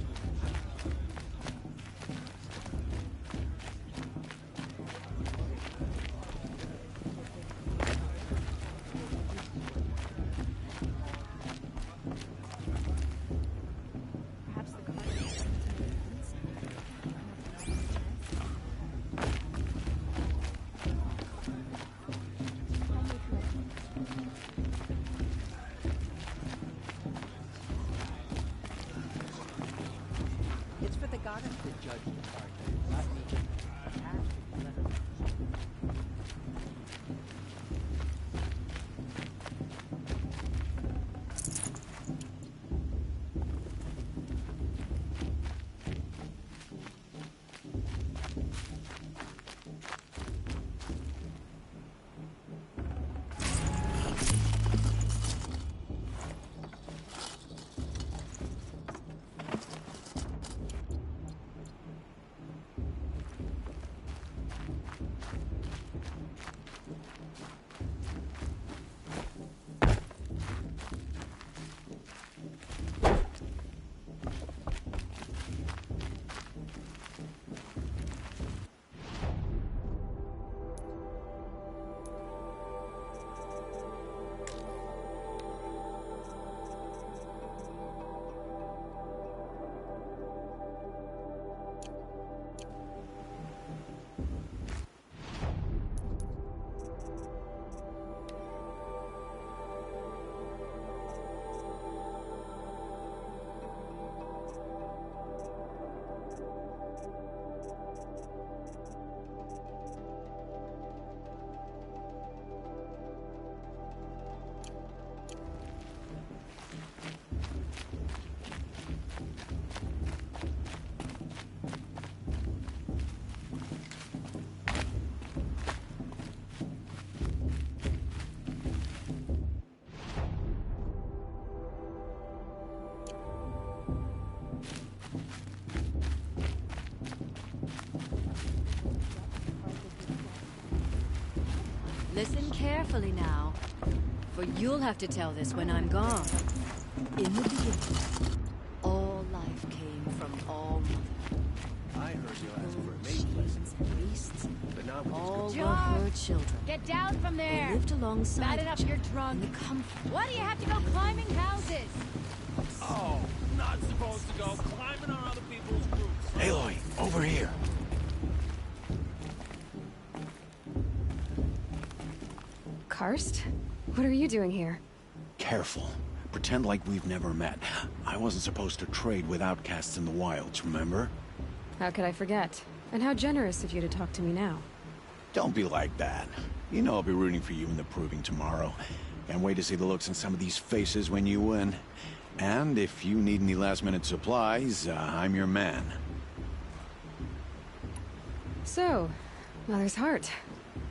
It's for the goddess to judge the Karja, not me. Listen carefully now, for you'll have to tell this when I'm gone. In the beginning, all life came from All Mother. I heard you'll ask for a maid lesson. And beasts, But not with all this were good her children. Get down from They there! lived alongside Bat it up, each you're other drunk. in the comfort. Why do you have to go climbing houses? Oh, not supposed to go climbing on other people's roofs. Aloy, over here. Karst? What are you doing here? Careful. Pretend like we've never met. I wasn't supposed to trade with outcasts in the wilds, remember? How could I forget? And how generous of you to talk to me now. Don't be like that. You know I'll be rooting for you in the proving tomorrow. Can't wait to see the looks on some of these faces when you win. And if you need any last-minute supplies, I'm your man. So, Mother's Heart.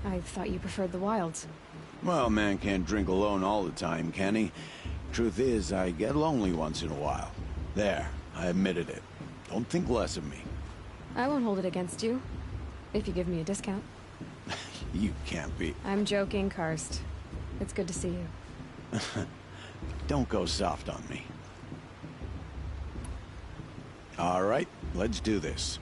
I thought you preferred the wilds. Well, man can't drink alone all the time, can he? Truth is, I get lonely once in a while. There, I admitted it. Don't think less of me. I won't hold it against you. If you give me a discount. You can't be. I'm joking, Karst. It's good to see you. Don't go soft on me. All right, let's do this.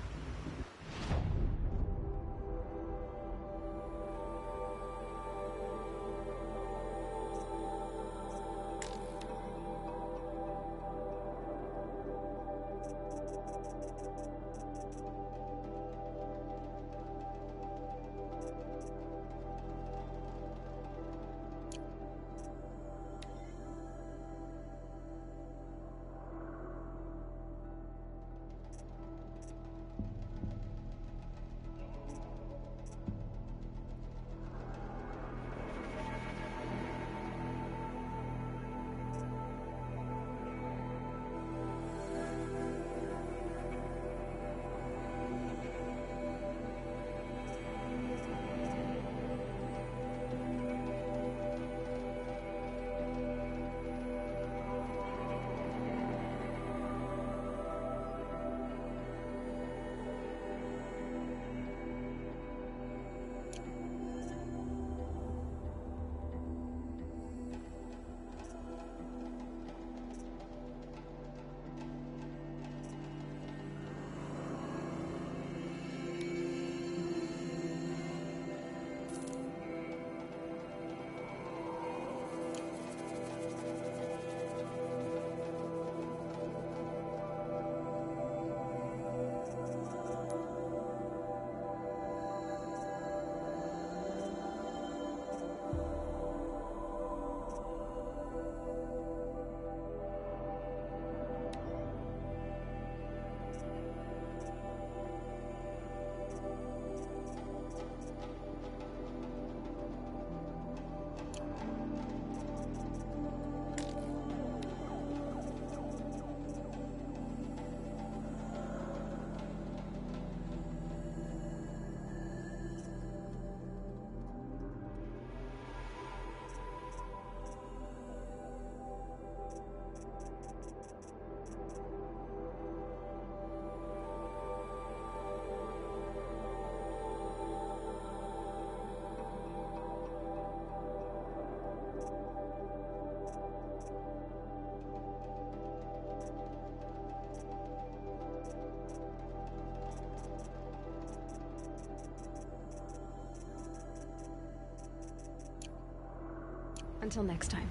Until next time.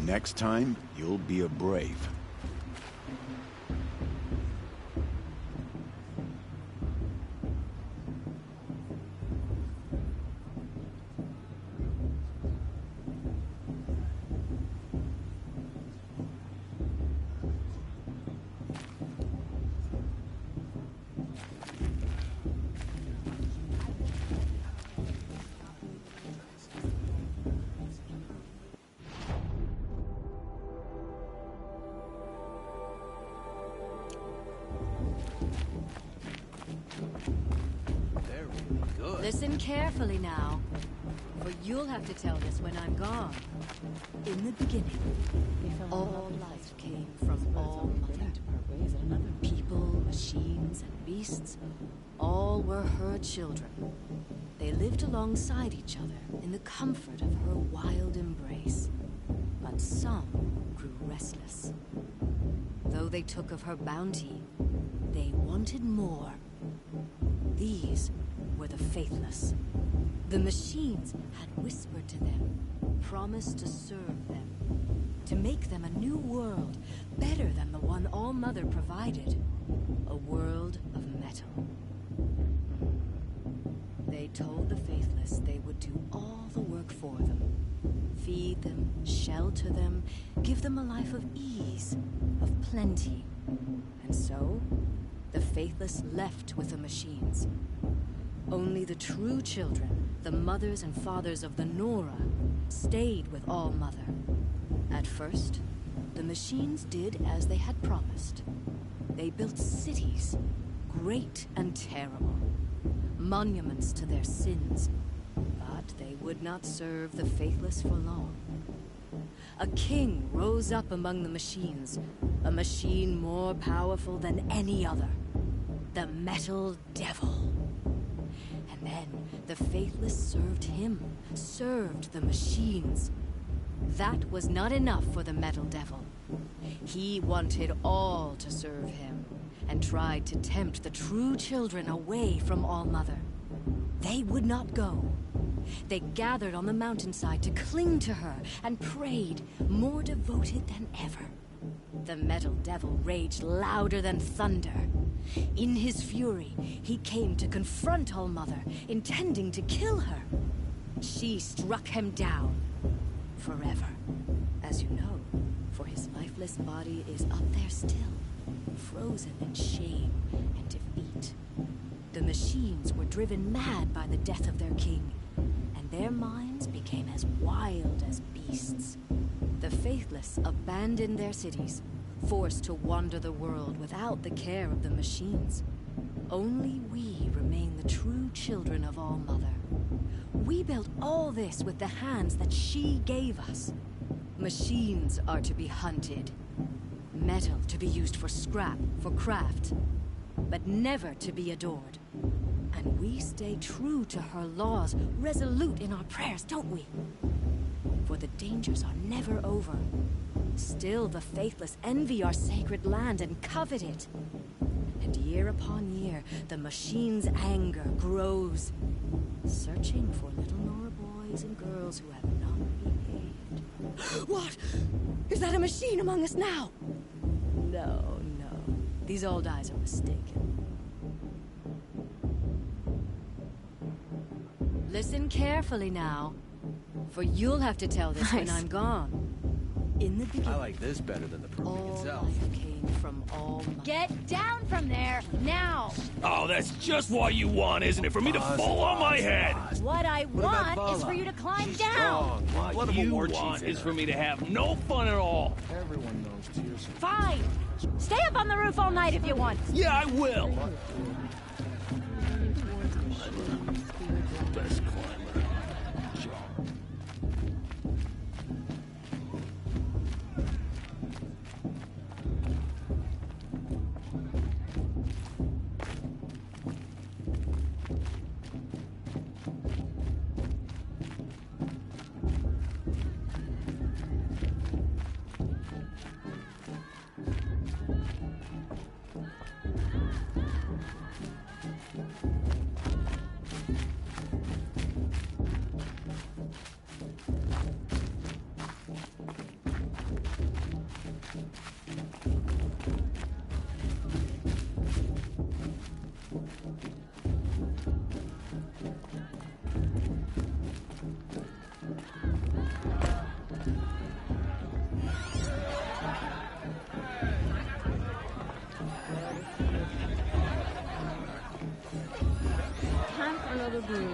Next time, you'll be a brave. Listen carefully now, for you'll have to tell this when I'm gone. In the beginning, all life came from all mother. People, machines, and beasts, all were her children. They lived alongside each other in the comfort of her wild embrace. But some grew restless. Though they took of her bounty, they wanted more. These were the faithless. The machines had whispered to them, promised to serve them, to make them a new world, better than the one All-Mother provided. A world of metal. They told the faithless they would do all the work for them. Feed them, shelter them, give them a life of ease, of plenty. And so, the faithless left with the machines. Only the true children, the mothers and fathers of the Nora, stayed with All-Mother. At first, the machines did as they had promised. They built cities, great and terrible, monuments to their sins, but they would not serve the faithless for long. A king rose up among the machines, a machine more powerful than any other, the Metal Devil. And then the faithless served him, served the machines. That was not enough for the Metal Devil. He wanted all to serve him, and tried to tempt the true children away from All-Mother. They would not go. They gathered on the mountainside to cling to her and prayed, more devoted than ever. The Metal Devil raged louder than thunder. In his fury, he came to confront All-Mother, intending to kill her. She struck him down. Forever. As you know, for his lifeless body is up there still, frozen in shame and defeat. The machines were driven mad by the death of their king, and their minds became as wild as beasts. The faithless abandoned their cities, forced to wander the world without the care of the machines. Only we remain the true children of All-Mother. We built all this with the hands that she gave us. Machines are to be hunted. Metal to be used for scrap, for craft. But never to be adored. And we stay true to her laws, resolute in our prayers, don't we? For the dangers are never over. Still the faithless envy our sacred land and covet it. And year upon year, the machine's anger grows, searching for little Nora boys and girls who have not behaved. What? Is that a machine among us now? No, no. These old eyes are mistaken. Listen carefully now, for you'll have to tell this when I'm gone. In the beginning, I like this better than the proving itself. life came from All-Mother. Get down from there, now! Oh, that's just what you want, isn't it? For me to fall on my head! What I want is for you to climb down! What you want is for me to have no fun at all. Everyone knows tears. Fine! Stay up on the roof all night if you want! Yeah, I will! Best climber. another broom.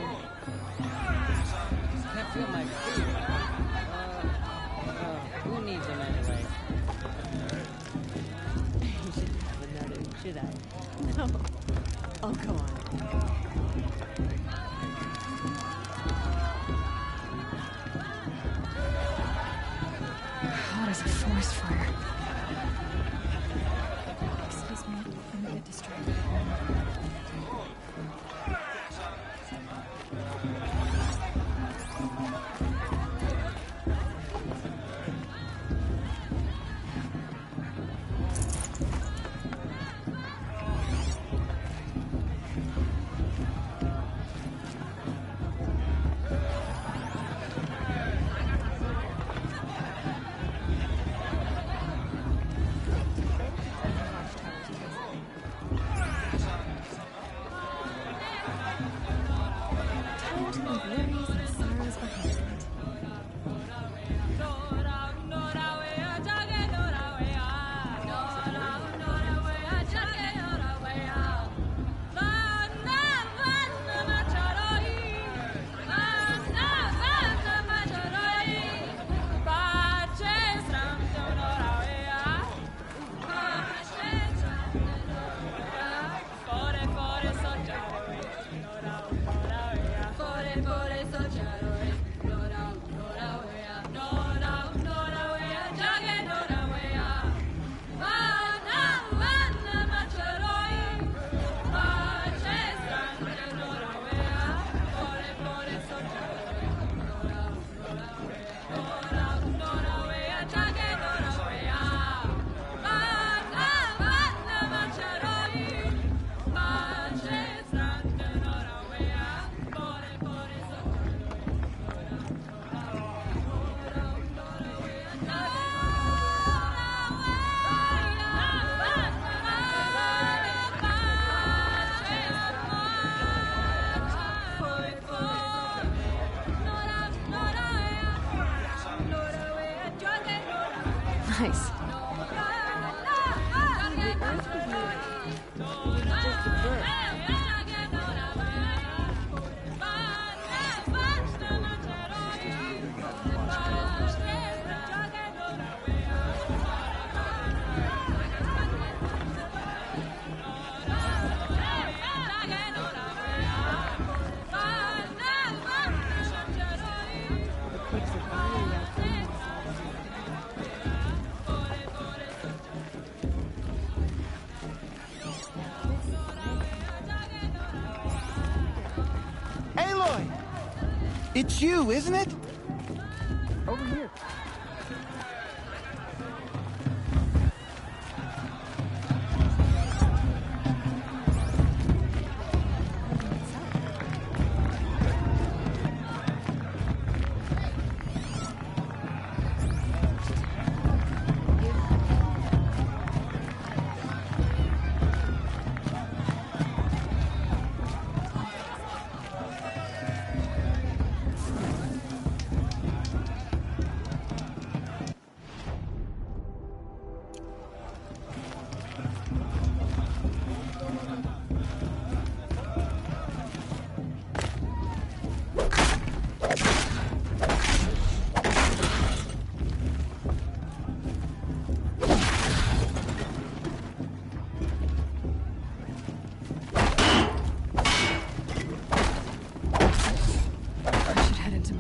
Can't feel my feet. Who needs them anyway? You shouldn't have another, should I? No. Oh, go on. Hot as a forest fire. Excuse me, I'm a bit distracted. Nice. Aloy! It's you, isn't it? Over here.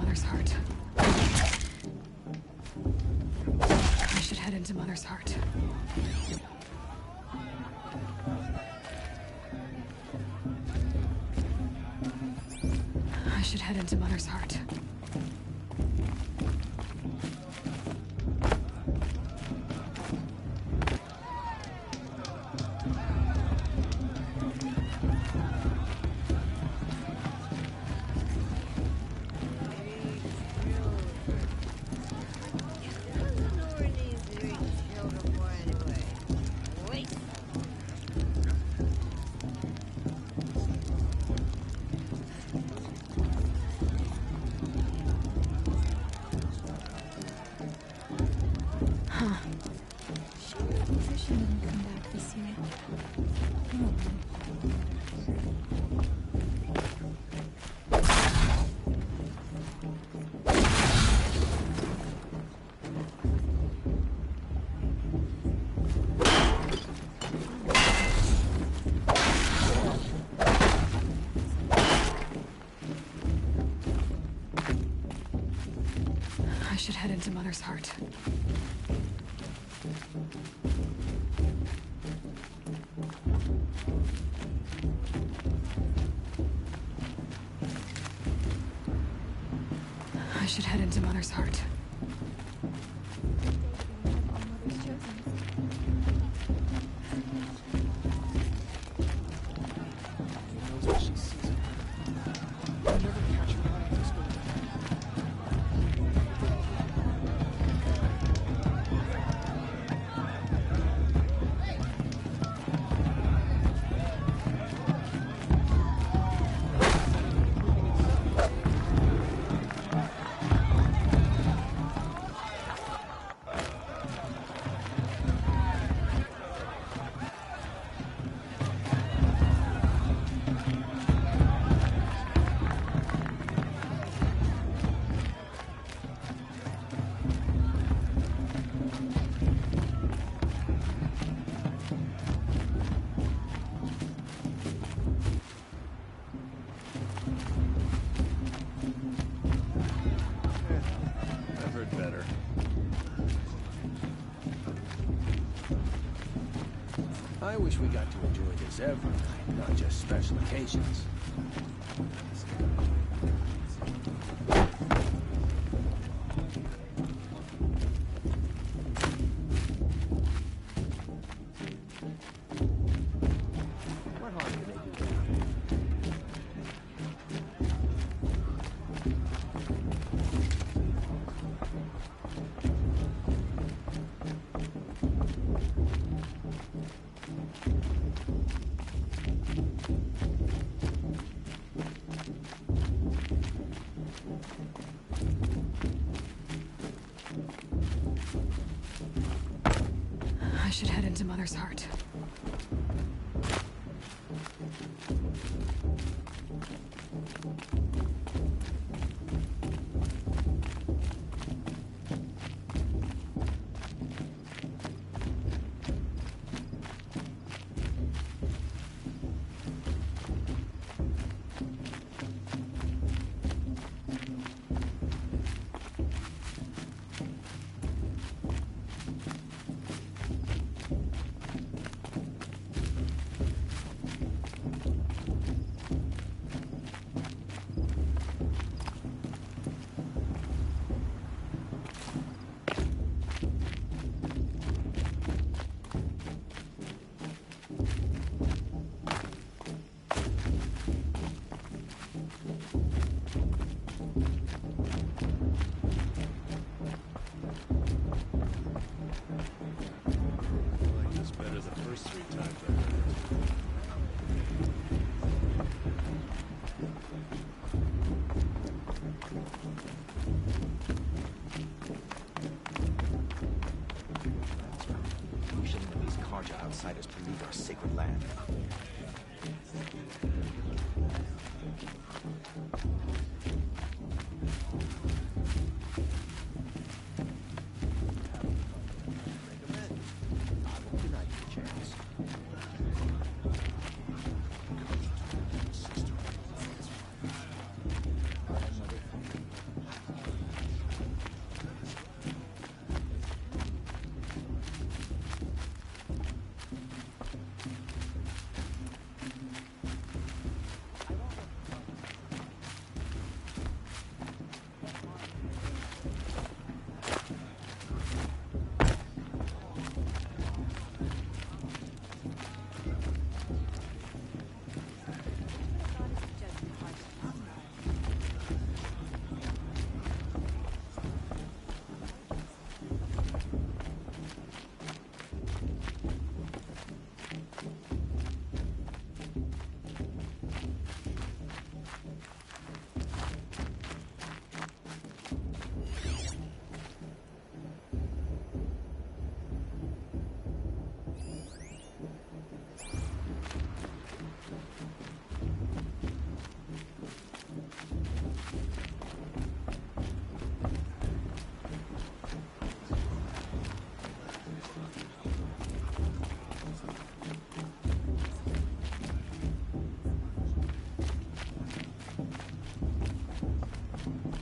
Mother's heart. I should head into Mother's heart. heart. I should head into Mother's heart. I wish we got to enjoy this every night, not just special occasions. What harm can they do now? I should head into Mother's heart. Outsiders pollute our sacred land.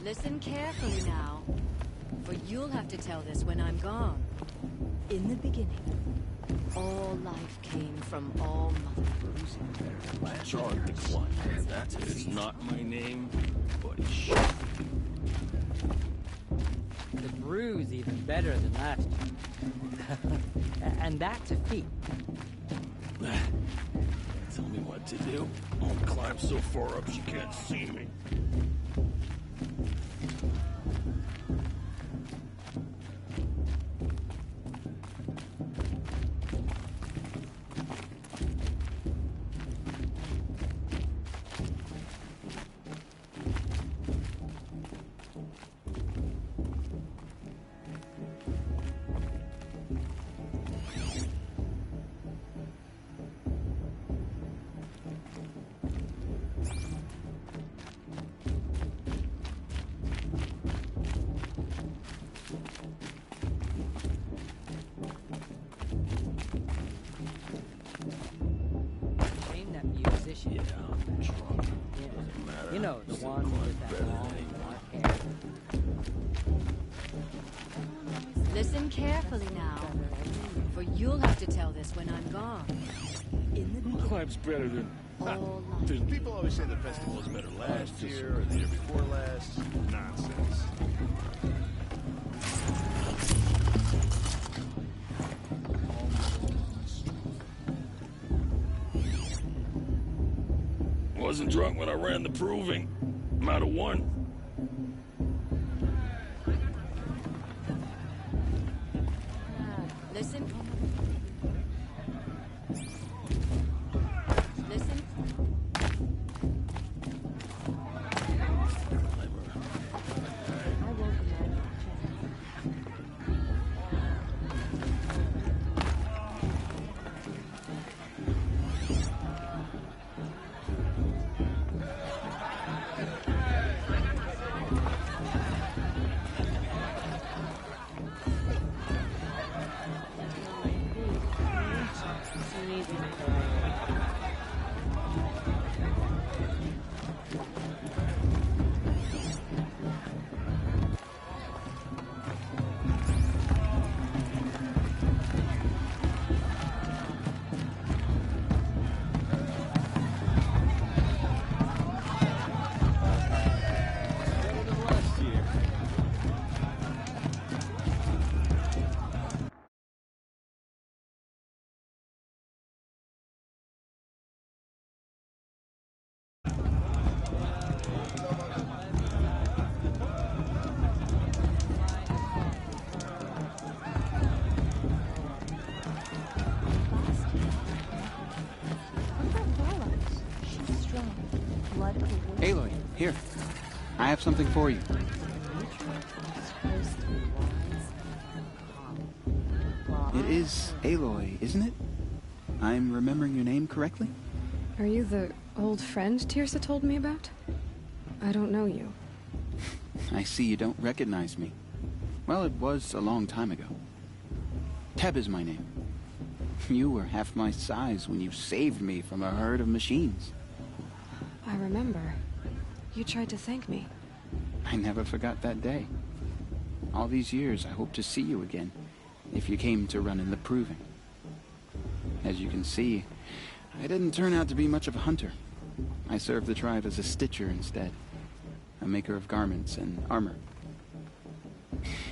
Listen carefully now, for You'll have to tell this when I'm gone. In the beginning, all life came from all mother. Charlie the Clutch. That's it. It's not my name, but it should. The brew's even better than last time. And that's a feat. Tell me what to do. I'll climb so far up she can't see me. Yeah, I'm drunk. Doesn't matter. You know, the one with that long black hair. Listen carefully now, for you'll have to tell this when I'm gone. Climb's better than... People always say the festival was better last year or the year before last. Nonsense. Wasn't drunk when I ran the proving. I'm out of one. Listen. Listen. Aloy, here. I have something for you. It is Aloy, isn't it? I'm remembering your name correctly? Are you the old friend Tirsa told me about? I don't know you. I see you don't recognize me. Well, it was a long time ago. Teb is my name. You were half my size when you saved me from a herd of machines. I remember. You tried to thank me. I never forgot that day. All these years, I hope to see you again, if you came to run in the proving. As you can see, I didn't turn out to be much of a hunter. I served the tribe as a stitcher instead, a maker of garments and armor.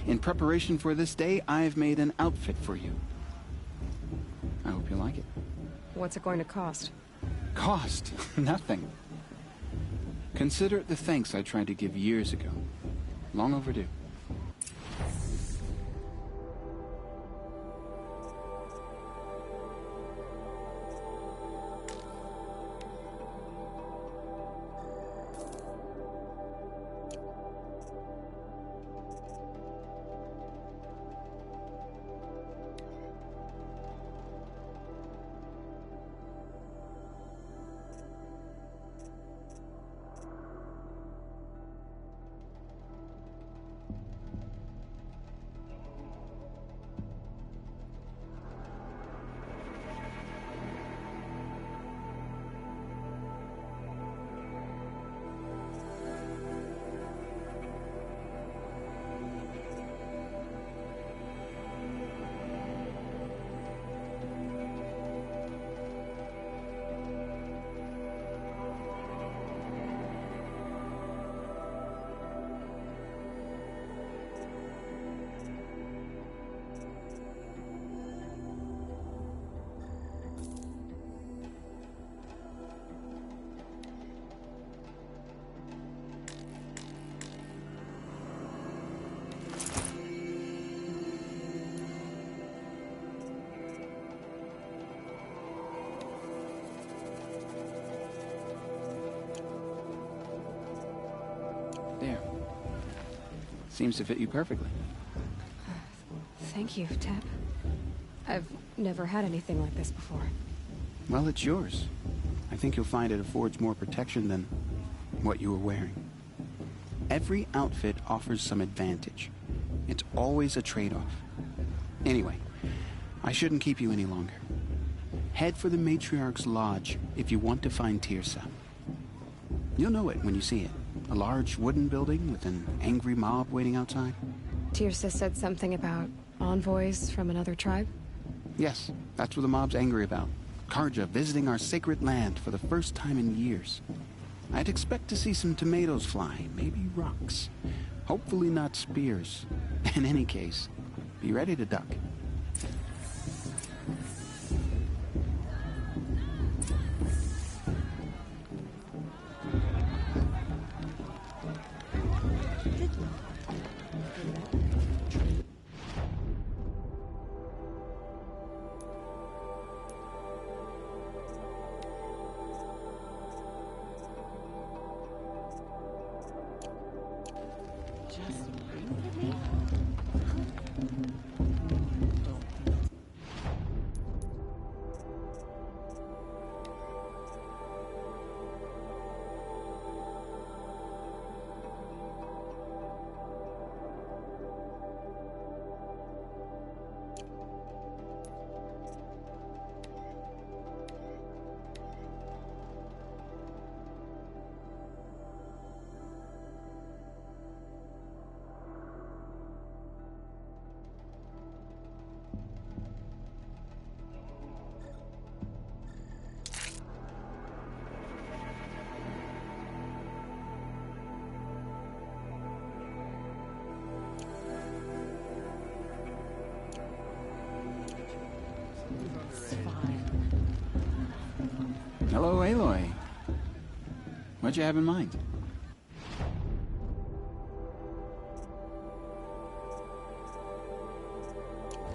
In preparation for this day, I've made an outfit for you. I hope you like it. What's it going to cost? Cost? Nothing. Consider it the thanks I tried to give years ago. Long overdue. Seems to fit you perfectly. Thank you, Tep. I've never had anything like this before. Well, it's yours. I think you'll find it affords more protection than what you were wearing. Every outfit offers some advantage. It's always a trade-off. Anyway, I shouldn't keep you any longer. Head for the Matriarch's Lodge if you want to find Tirsa. You'll know it when you see it. A large wooden building with an angry mob waiting outside. Tirsa said something about envoys from another tribe? Yes, that's what the mob's angry about. Karja visiting our sacred land for the first time in years. I'd expect to see some tomatoes fly, maybe rocks. Hopefully not spears. In any case, be ready to duck. Hello, Aloy. What'd you have in mind?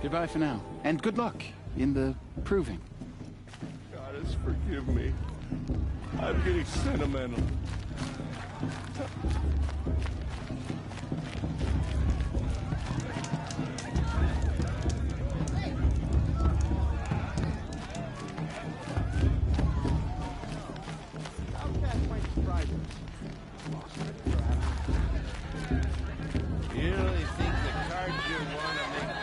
Goodbye for now, and good luck in the proving. Goddess, forgive me. I'm getting sentimental. You really think the cards you want to make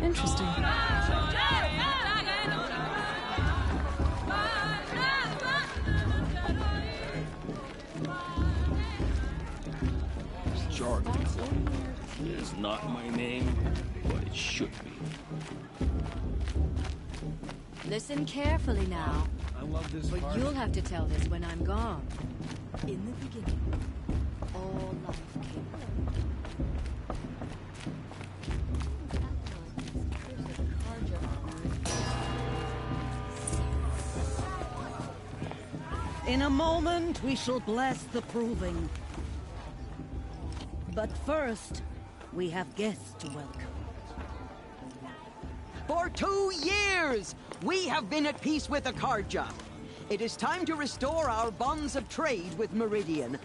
Interesting. Jargon is not my name, but it should be. Listen carefully now. I love this But part. you'll have to tell this when I'm gone. In the beginning, all life came. In a moment, we shall bless the proving. But first, we have guests to welcome. For 2 years, we have been at peace with the Karja. It is time to restore our bonds of trade with Meridian.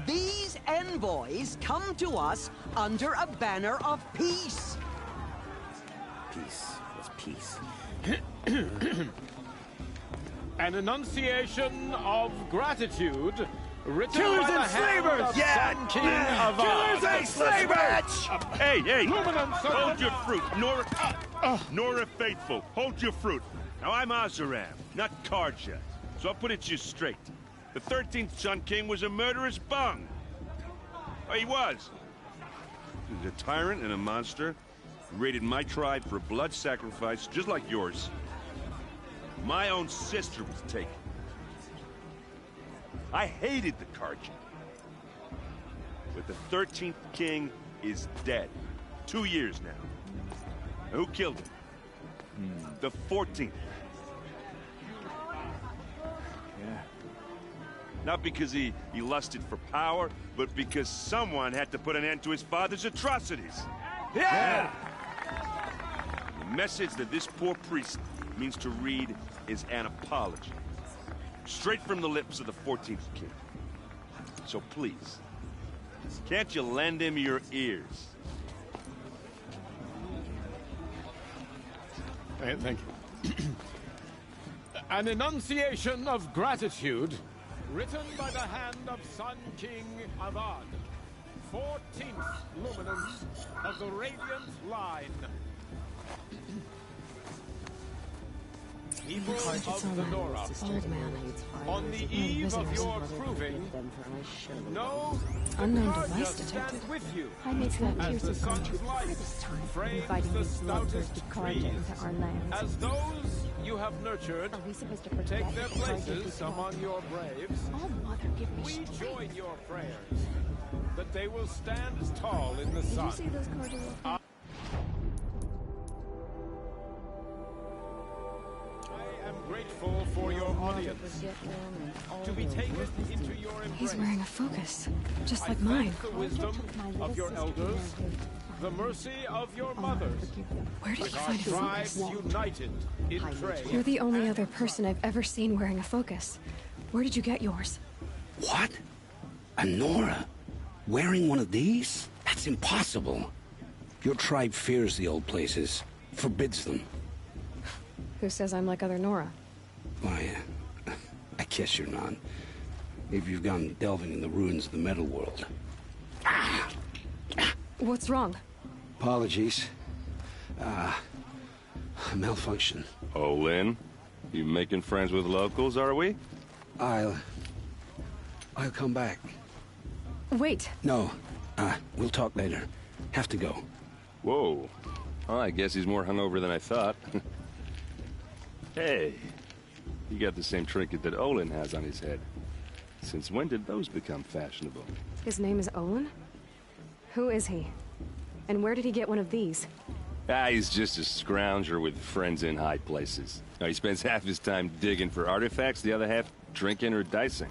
These envoys come to us under a banner of peace. Peace. What's peace? An enunciation of gratitude written Killers by the and hand slavers! of Yeah! Sun King of Killers Oz. and slavers! Hey, hey! Luminance of Hold your fruit, Nora Faithful. Hold your fruit. Now I'm Azaram, not Karja, so I'll put it to you straight. The 13th Sun King was a murderous bung. Oh, he was. He was a tyrant and a monster. He raided my tribe for blood sacrifice, just like yours. My own sister was taken. I hated the Karja. But the 13th king is dead. 2 years now. Who killed him? The 14th. Yeah. Not because he lusted for power, but because someone had to put an end to his father's atrocities. Yeah! The message that this poor priest means to read is an apology. Straight from the lips of the 14th king. So please, can't you lend him your ears? Thank you. An enunciation of gratitude written by the hand of Sun King Avad, 14th luminance of the Radiant Line. People of the Nora, on the eve of your proving, know Unknown the device Karja detected. stand with you. I made that As pierce the of sun's conscience light for this time, frames inviting the these bloodthirsty stoutest Karja trees. into our lands. As those you have nurtured Are we supposed to forget take their that the Karja places beat among your braves, Oh, Mother, give me we strength. join your prayers that they will stand tall in the Did sun. you see those Karja walking? I am grateful for your audience. To be taken into your embrace. He's wearing a focus, just I like thank mine. the wisdom of your elders, the mercy of your mothers. Where did With you our find a tribes focus? united in trade. You're the only other person I've ever seen wearing a focus. Where did you get yours? What? A Nora? Wearing one of these? That's impossible. Your tribe fears the old places, forbids them. Who says I'm like other Nora? Why, I guess you're not. If you've gone delving in the ruins of the metal world. What's wrong? Apologies. Malfunction. Oh, Lynn? You making friends with locals, are we? I'll come back. Wait. No. We'll talk later. Have to go. Whoa. Well, I guess he's more hungover than I thought. Hey, you got the same trinket that Olin has on his head. Since when did those become fashionable? His name is Olin? Who is he? And where did he get one of these? He's just a scrounger with friends in high places. He spends half his time digging for artifacts, the other half drinking or dicing.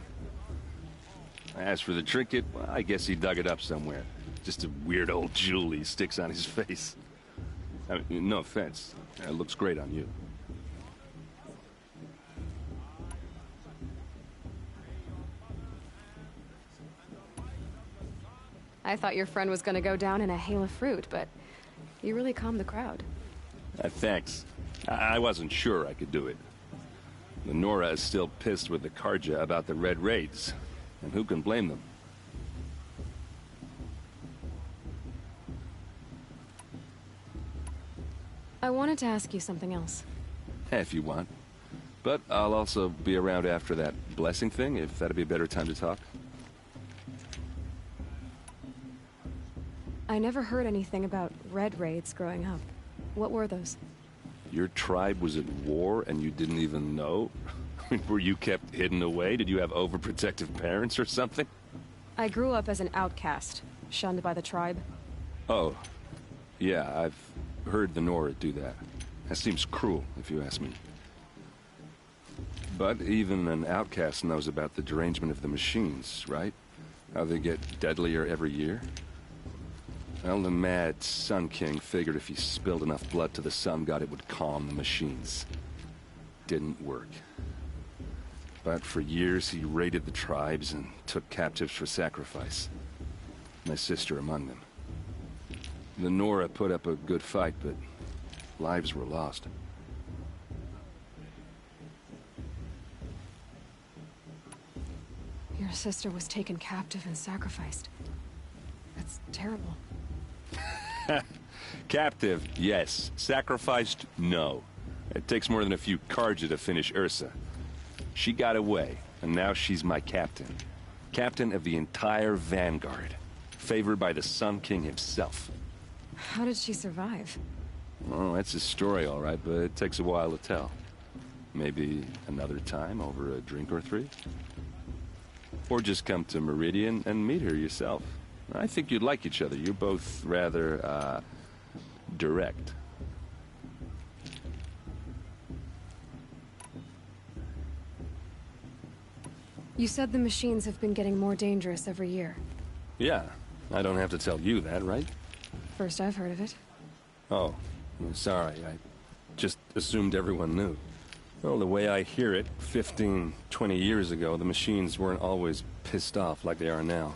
As for the trinket, well, I guess he dug it up somewhere. Just a weird old jewel he sticks on his face. I mean, no offense. It looks great on you. I thought your friend was gonna go down in a hail of fruit, but you really calmed the crowd. Thanks. I wasn't sure I could do it. The Nora is still pissed with the Karja about the Red Raids, and who can blame them? I wanted to ask you something else. If you want. But I'll also be around after that blessing thing, if that'd be a better time to talk. I never heard anything about red raids growing up. What were those? Your tribe was at war and you didn't even know? Were you kept hidden away? Did you have overprotective parents or something? I grew up as an outcast, shunned by the tribe. Oh, yeah, I've heard the Nora do that. That seems cruel, if you ask me. But even an outcast knows about the derangement of the machines, right? How they get deadlier every year? Well, the mad Sun King figured if he spilled enough blood to the Sun God, it would calm the machines. Didn't work. But for years, he raided the tribes and took captives for sacrifice. My sister among them. The Nora put up a good fight, but lives were lost. Your sister was taken captive and sacrificed. That's terrible. Captive, yes. Sacrificed, no. It takes more than a few Carja to finish Ursa. She got away, and now she's my captain. Captain of the entire Vanguard. Favored by the Sun King himself. How did she survive? Oh, that's a story, all right, but it takes a while to tell. Maybe another time over a drink or three? Or just come to Meridian and meet her yourself. I think you'd like each other. You're both rather, direct. You said the machines have been getting more dangerous every year. Yeah, I don't have to tell you that, right? First I've heard of it. Oh, sorry. I just assumed everyone knew. Well, the way I hear it, 15, 20 years ago, the machines weren't always pissed off like they are now.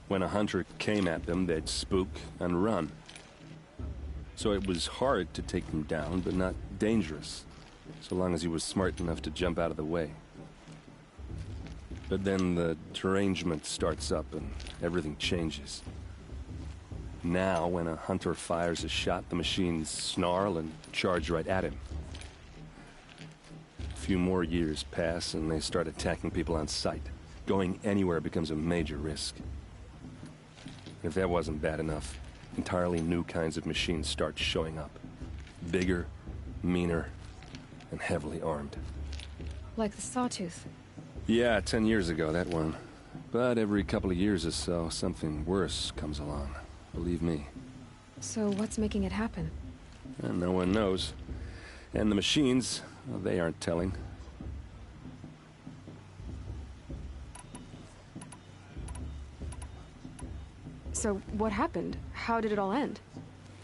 When a hunter came at them, they'd spook and run. So it was hard to take them down, but not dangerous, so long as he was smart enough to jump out of the way. But then the derangement starts up and everything changes. Now, when a hunter fires a shot, the machines snarl and charge right at him. A few more years pass and they start attacking people on sight. Going anywhere becomes a major risk. If that wasn't bad enough, entirely new kinds of machines start showing up. Bigger, meaner, and heavily armed. Like the Sawtooth. Yeah, 10 years ago, that one. But every couple of years or so, something worse comes along. Believe me. So what's making it happen? And no one knows. And the machines, well, they aren't telling. So what happened? How did it all end?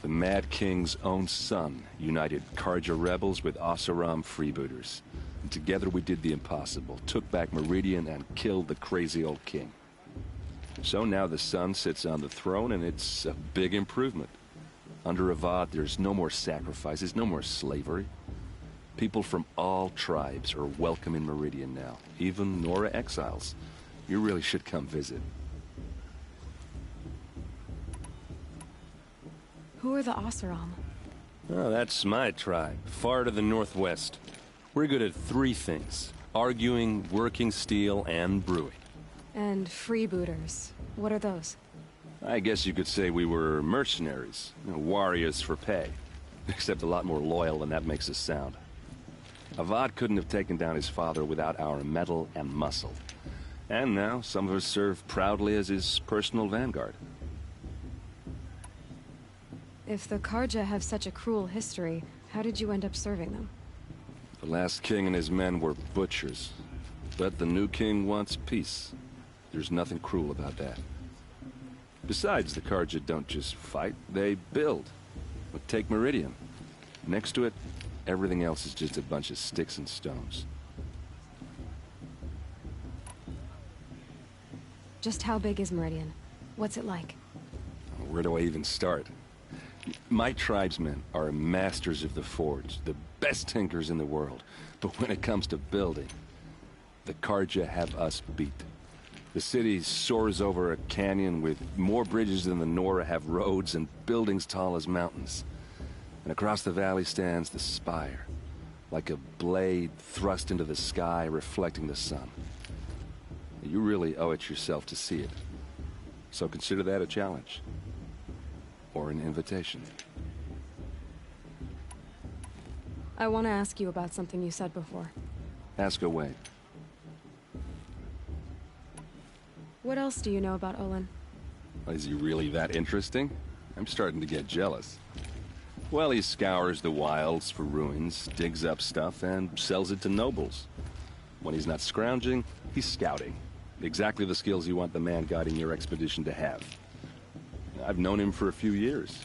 The Mad King's own son united Carja rebels with Oseram freebooters. And together we did the impossible, took back Meridian and killed the crazy old king. So now the son sits on the throne and it's a big improvement. Under Avad, there's no more sacrifices, no more slavery. People from all tribes are welcome in Meridian now, even Nora exiles. You really should come visit. Who are the Oseram? Oh, that's my tribe, far to the northwest. We're good at three things: arguing, working steel, and brewing. And freebooters. What are those? I guess you could say we were mercenaries, warriors for pay. Except a lot more loyal than that makes us sound. Avad couldn't have taken down his father without our metal and muscle. And now some of us serve proudly as his personal vanguard. If the Carja have such a cruel history, how did you end up serving them? The last king and his men were butchers. But the new king wants peace. There's nothing cruel about that. Besides, the Carja don't just fight, they build. But take Meridian. Next to it, everything else is just a bunch of sticks and stones. Just how big is Meridian? What's it like? Where do I even start? My tribesmen are masters of the forge, the best tinkers in the world. But when it comes to building, the Carja have us beat. The city soars over a canyon with more bridges than the Nora have roads and buildings tall as mountains. And across the valley stands the spire, like a blade thrust into the sky reflecting the sun. You really owe it yourself to see it. So consider that a challenge. Or an invitation. I want to ask you about something you said before. Ask away. What else do you know about Olin? Is he really that interesting? I'm starting to get jealous. Well, he scours the wilds for ruins, digs up stuff, and sells it to nobles. When he's not scrounging, he's scouting. Exactly the skills you want the man guiding your expedition to have. I've known him for a few years.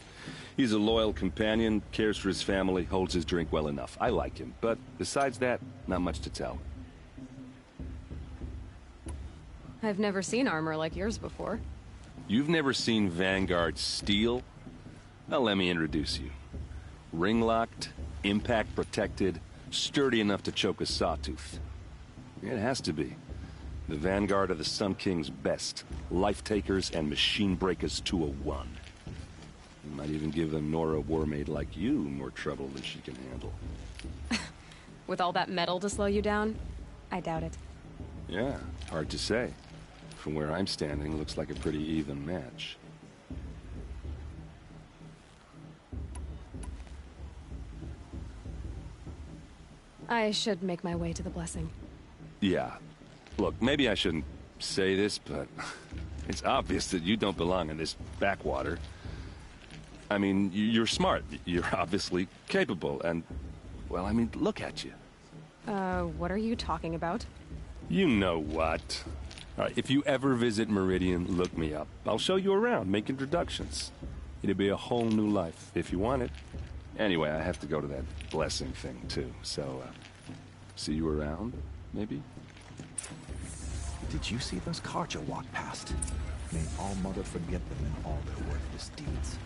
He's a loyal companion, cares for his family, holds his drink well enough. I like him, but besides that, not much to tell. I've never seen armor like yours before. You've never seen Vanguard steel? Well, let me introduce you. Ring-locked, impact-protected, sturdy enough to choke a sawtooth. It has to be. The Vanguard of the Sun King's best. Life-takers and machine breakers to a one. You might even give a Nora warmaid like you more trouble than she can handle. With all that metal to slow you down? I doubt it. Yeah, hard to say. From where I'm standing, looks like a pretty even match. I should make my way to the blessing. Yeah. Look, maybe I shouldn't say this, but it's obvious that you don't belong in this backwater. I mean, you're smart. You're obviously capable, and, well, I mean, look at you. What are you talking about? You know what. All right, if you ever visit Meridian, look me up. I'll show you around, make introductions. It'll be a whole new life, if you want it. Anyway, I have to go to that blessing thing, too. So, see you around, maybe? Did you see those Karja walk past? May All Mother forget them in all their worthless deeds.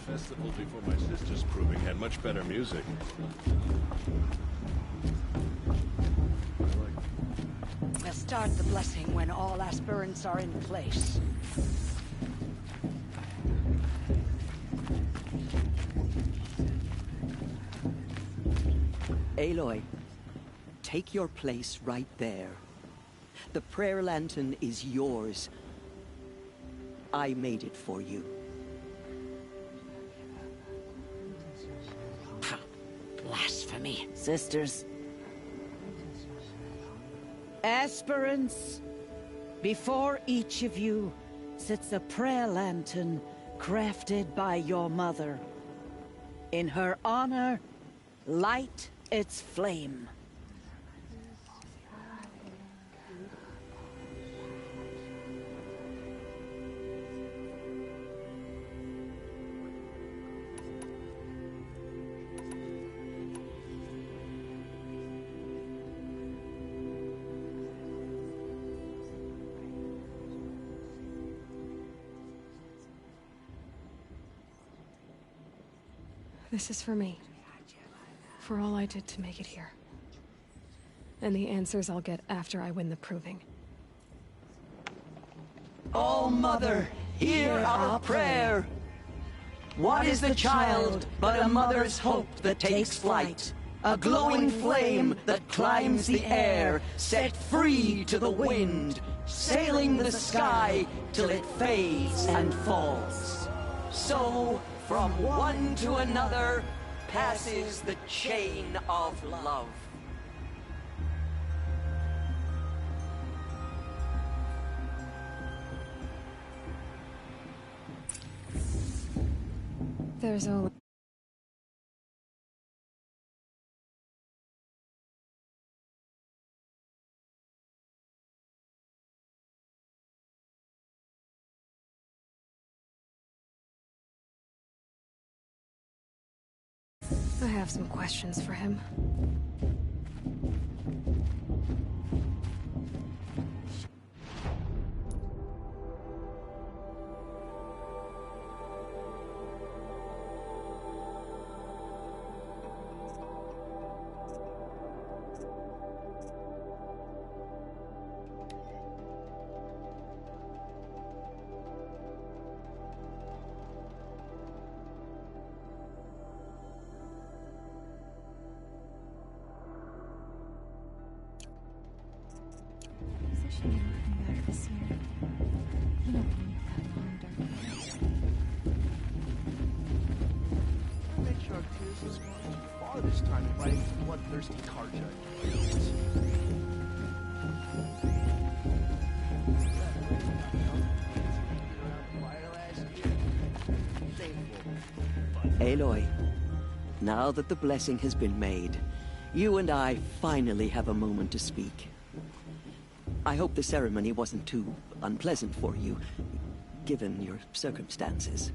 Festival before my sister's proving had much better music. We'll start the blessing when all aspirants are in place. Aloy, take your place right there. The prayer lantern is yours. I made it for you. Blasphemy. Sisters. Aspirants, before each of you sits a prayer lantern crafted by your mother. In her honor, light its flame. This is for me. For all I did to make it here. And the answers I'll get after I win the proving. All Mother, hear our prayer. What is the child but a mother's hope that takes flight? A glowing flame that climbs the air, set free to the wind, sailing the sky till it fades and falls. So, from one to another, passes the chain of love. There's only... I have some questions for him. She didn't come back this year. You don't need that long, dark hair. Matriarch Tears has gone too far this time in fighting the bloodthirsty Karja. Aloy, now that the blessing has been made, you and I finally have a moment to speak. I hope the ceremony wasn't too unpleasant for you, given your circumstances.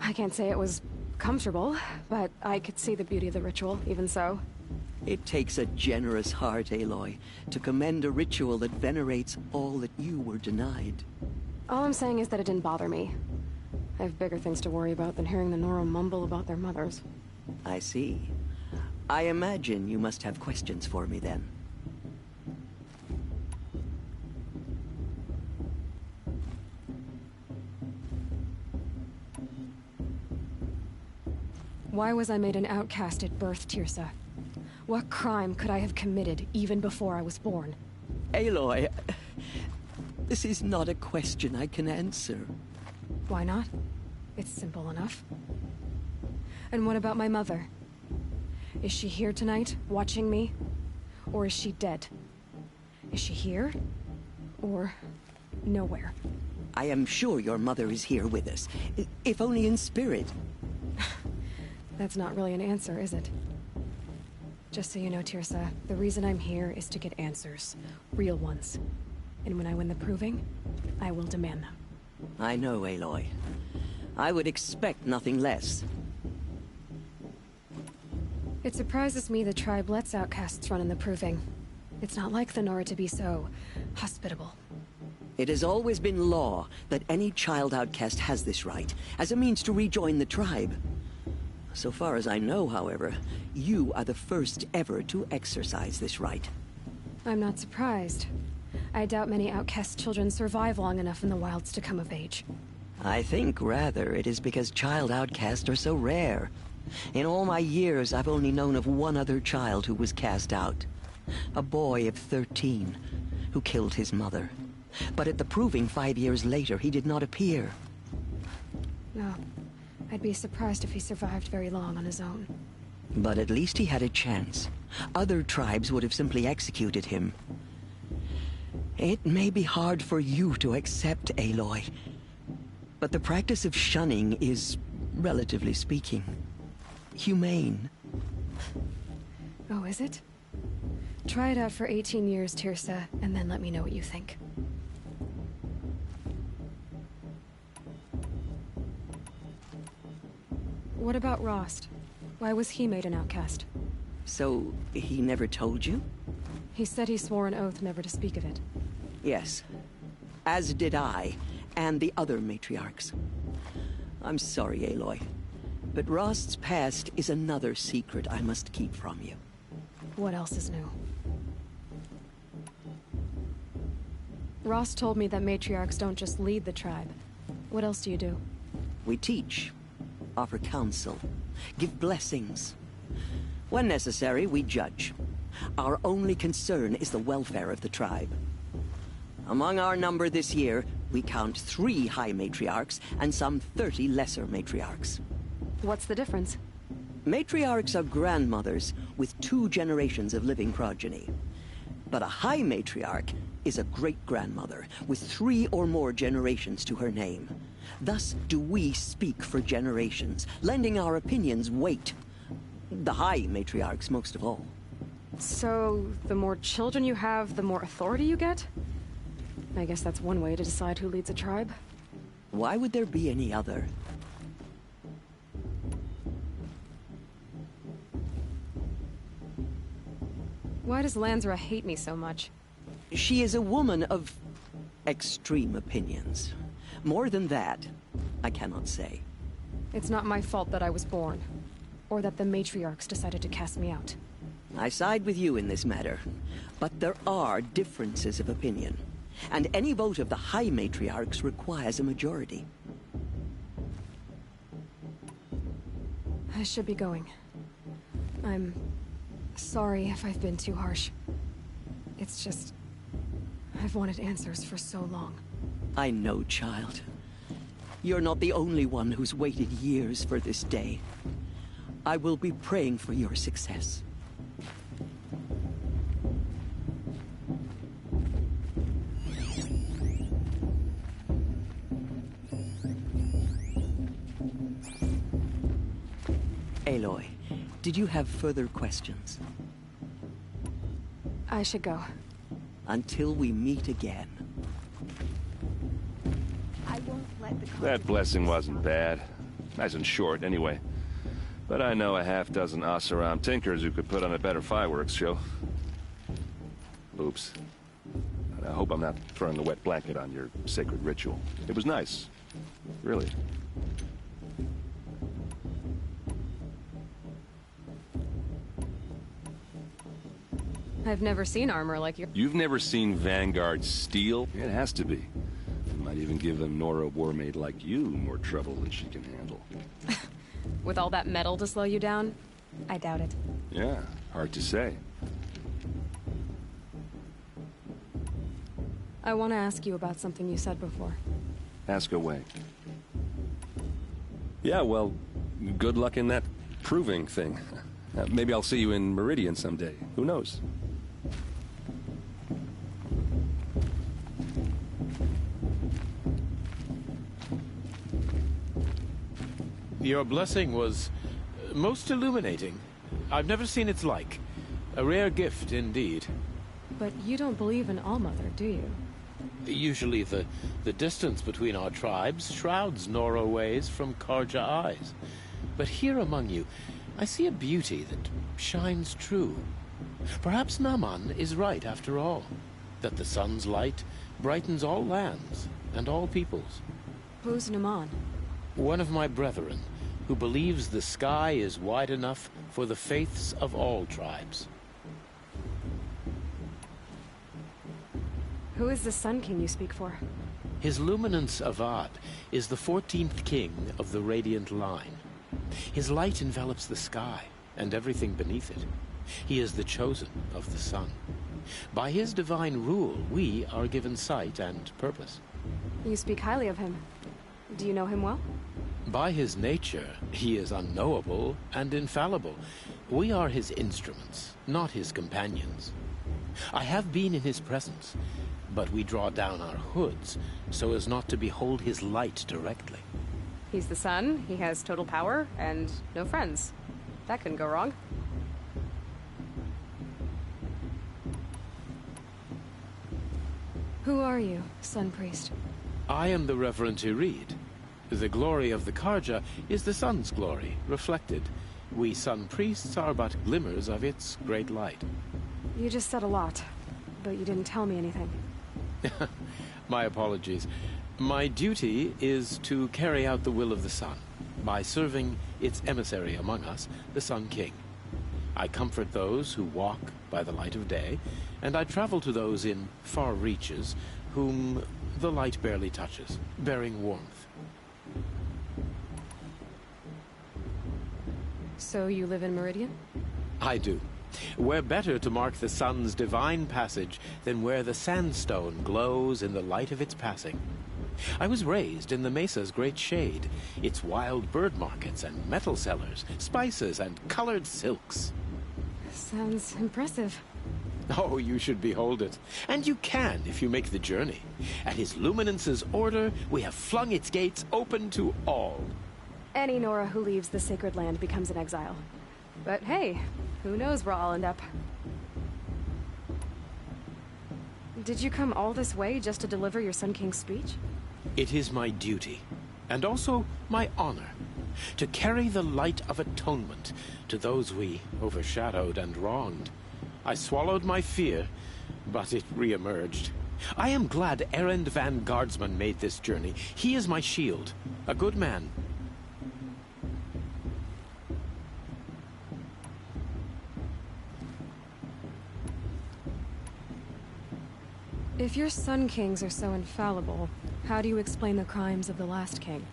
I can't say it was comfortable, but I could see the beauty of the ritual, even so. It takes a generous heart, Aloy, to commend a ritual that venerates all that you were denied. All I'm saying is that it didn't bother me. I have bigger things to worry about than hearing the Nora mumble about their mothers. I see. I imagine you must have questions for me then. Why was I made an outcast at birth, Tirsa? What crime could I have committed even before I was born? Aloy, this is not a question I can answer. Why not? It's simple enough. And what about my mother? Is she here tonight, watching me? Or is she dead? Is she here? Or nowhere? I am sure your mother is here with us, if only in spirit. That's not really an answer, is it? Just so you know, Tirsa, the reason I'm here is to get answers. Real ones. And when I win the proving, I will demand them. I know, Aloy. I would expect nothing less. It surprises me the tribe lets outcasts run in the proving. It's not like the Nora to be so hospitable. It has always been law that any child outcast has this right, as a means to rejoin the tribe. So far as I know, however, you are the first ever to exercise this right. I'm not surprised. I doubt many outcast children survive long enough in the wilds to come of age. I think, rather, it is because child outcasts are so rare. In all my years, I've only known of one other child who was cast out. A boy of 13, who killed his mother. But at the proving 5 years later, he did not appear. No. I'd be surprised if he survived very long on his own. But at least he had a chance. Other tribes would have simply executed him. It may be hard for you to accept, Aloy, but the practice of shunning is, relatively speaking, humane. Oh, is it? Try it out for 18 years, Tirsa, and then let me know what you think. What about Rost? Why was he made an outcast? So, he never told you? He said he swore an oath never to speak of it. Yes. As did I, and the other matriarchs. I'm sorry, Aloy, but Rost's past is another secret I must keep from you. What else is new? Rost told me that matriarchs don't just lead the tribe. What else do you do? We teach, offer counsel, give blessings. When necessary, we judge. Our only concern is the welfare of the tribe. Among our number this year, we count 3 high matriarchs and some 30 lesser matriarchs. What's the difference? Matriarchs are grandmothers with 2 generations of living progeny. But a high matriarch is a great-grandmother with 3 or more generations to her name. Thus do we speak for generations, lending our opinions weight. The high matriarchs most of all. So, the more children you have, the more authority you get? I guess that's one way to decide who leads a tribe. Why would there be any other? Why does Lansra hate me so much? She is a woman of extreme opinions. More than that, I cannot say. It's not my fault that I was born, or that the matriarchs decided to cast me out. I side with you in this matter, but there are differences of opinion, and any vote of the high matriarchs requires a majority. I should be going. I'm sorry if I've been too harsh. It's just... I've wanted answers for so long. I know, child. You're not the only one who's waited years for this day. I will be praying for your success. Aloy, did you have further questions? I should go. Until we meet again. I won't let the... That blessing wasn't bad. Nice and short, anyway. But I know a half-dozen Oseram tinkers who could put on a better fireworks show. Oops. I hope I'm not throwing a wet blanket on your sacred ritual. It was nice. Really. I've never seen armor like yours. You've never seen Vanguard steel? It has to be. It might even give a Nora warmaid like you more trouble than she can handle. With all that metal to slow you down? I doubt it. Yeah, hard to say. I want to ask you about something you said before. Ask away. Yeah, well, good luck in that proving thing. Maybe I'll see you in Meridian someday. Who knows? Your blessing was most illuminating. I've never seen its like. A rare gift indeed. But you don't believe in Allmother, do you? Usually the distance between our tribes shrouds Nora ways from Karja eyes. But here among you, I see a beauty that shines true. Perhaps Naman is right after all, that the sun's light brightens all lands and all peoples. Who's Naman? One of my brethren, who believes the sky is wide enough for the faiths of all tribes. Who is the Sun King you speak for? His Luminance Avad is the 14th king of the Radiant Line. His light envelops the sky and everything beneath it. He is the chosen of the sun. By his divine rule, we are given sight and purpose. You speak highly of him. Do you know him well? By his nature, he is unknowable and infallible. We are his instruments, not his companions. I have been in his presence, but we draw down our hoods so as not to behold his light directly. He's the sun, he has total power, and no friends. That couldn't go wrong. Who are you, Sun Priest? I am the Reverend Irid. The glory of the Karja is the sun's glory, reflected. We sun priests are but glimmers of its great light. You just said a lot, but you didn't tell me anything. My apologies. My duty is to carry out the will of the sun, by serving its emissary among us, the Sun King. I comfort those who walk by the light of day, and I travel to those in far reaches whom the light barely touches, bearing warmth. So you live in Meridian? I do. Where better to mark the sun's divine passage than where the sandstone glows in the light of its passing. I was raised in the mesa's great shade, its wild bird markets and metal cellars, spices and colored silks. Sounds impressive. Oh, you should behold it. And you can if you make the journey. At his Luminance's order, we have flung its gates open to all. Any Nora who leaves the sacred land becomes an exile. But hey, who knows where I'll end up. Did you come all this way just to deliver your Sun King's speech? It is my duty, and also my honor, to carry the light of atonement to those we overshadowed and wronged. I swallowed my fear, but it re-emerged. I am glad Erend van Guardsman made this journey. He is my shield, a good man. If your Sun Kings are so infallible, how do you explain the crimes of the last king?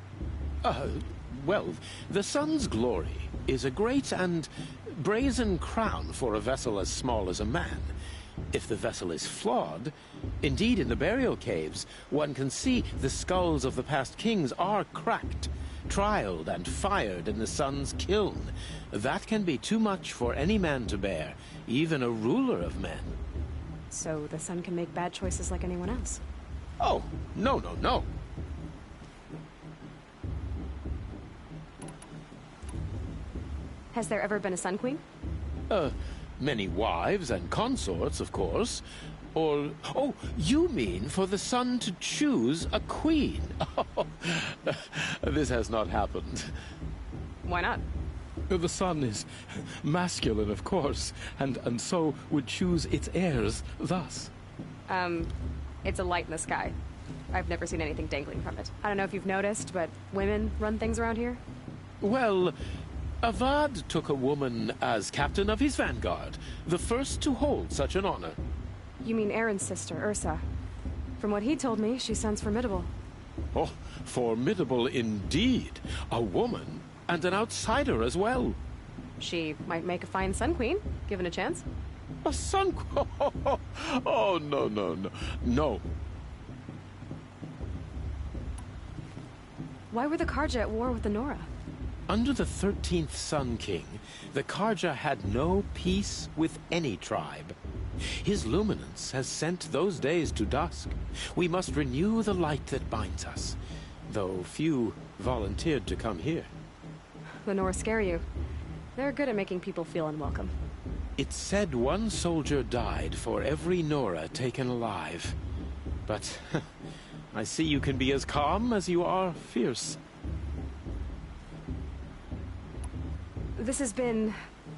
Well, the sun's glory is a great and brazen crown for a vessel as small as a man. If the vessel is flawed, indeed in the burial caves, one can see the skulls of the past kings are cracked, trialed and fired in the sun's kiln. That can be too much for any man to bear, even a ruler of men. So the sun can make bad choices like anyone else? Oh, no, no, no. Has there ever been a Sun Queen? Many wives and consorts, of course. Or, oh, you mean for the sun to choose a queen? This has not happened. Why not? The sun is masculine, of course, and so would choose its heirs thus. It's a light in the sky. I've never seen anything dangling from it. I don't know if you've noticed, but women run things around here? Well, Avad took a woman as captain of his vanguard, the first to hold such an honor. You mean Aaron's sister, Ursa. From what he told me, she sounds formidable. Oh, formidable indeed. A woman, and an outsider as well. She might make a fine Sun Queen, given a chance. A Sun Queen? Oh, no, no, no. No. Why were the Karja at war with the Nora? Under the 13th Sun King, the Karja had no peace with any tribe. His luminance has sent those days to dusk. We must renew the light that binds us, though few volunteered to come here. The Nora scare you. They're good at making people feel unwelcome. It's said one soldier died for every Nora taken alive. But I see you can be as calm as you are fierce. This has been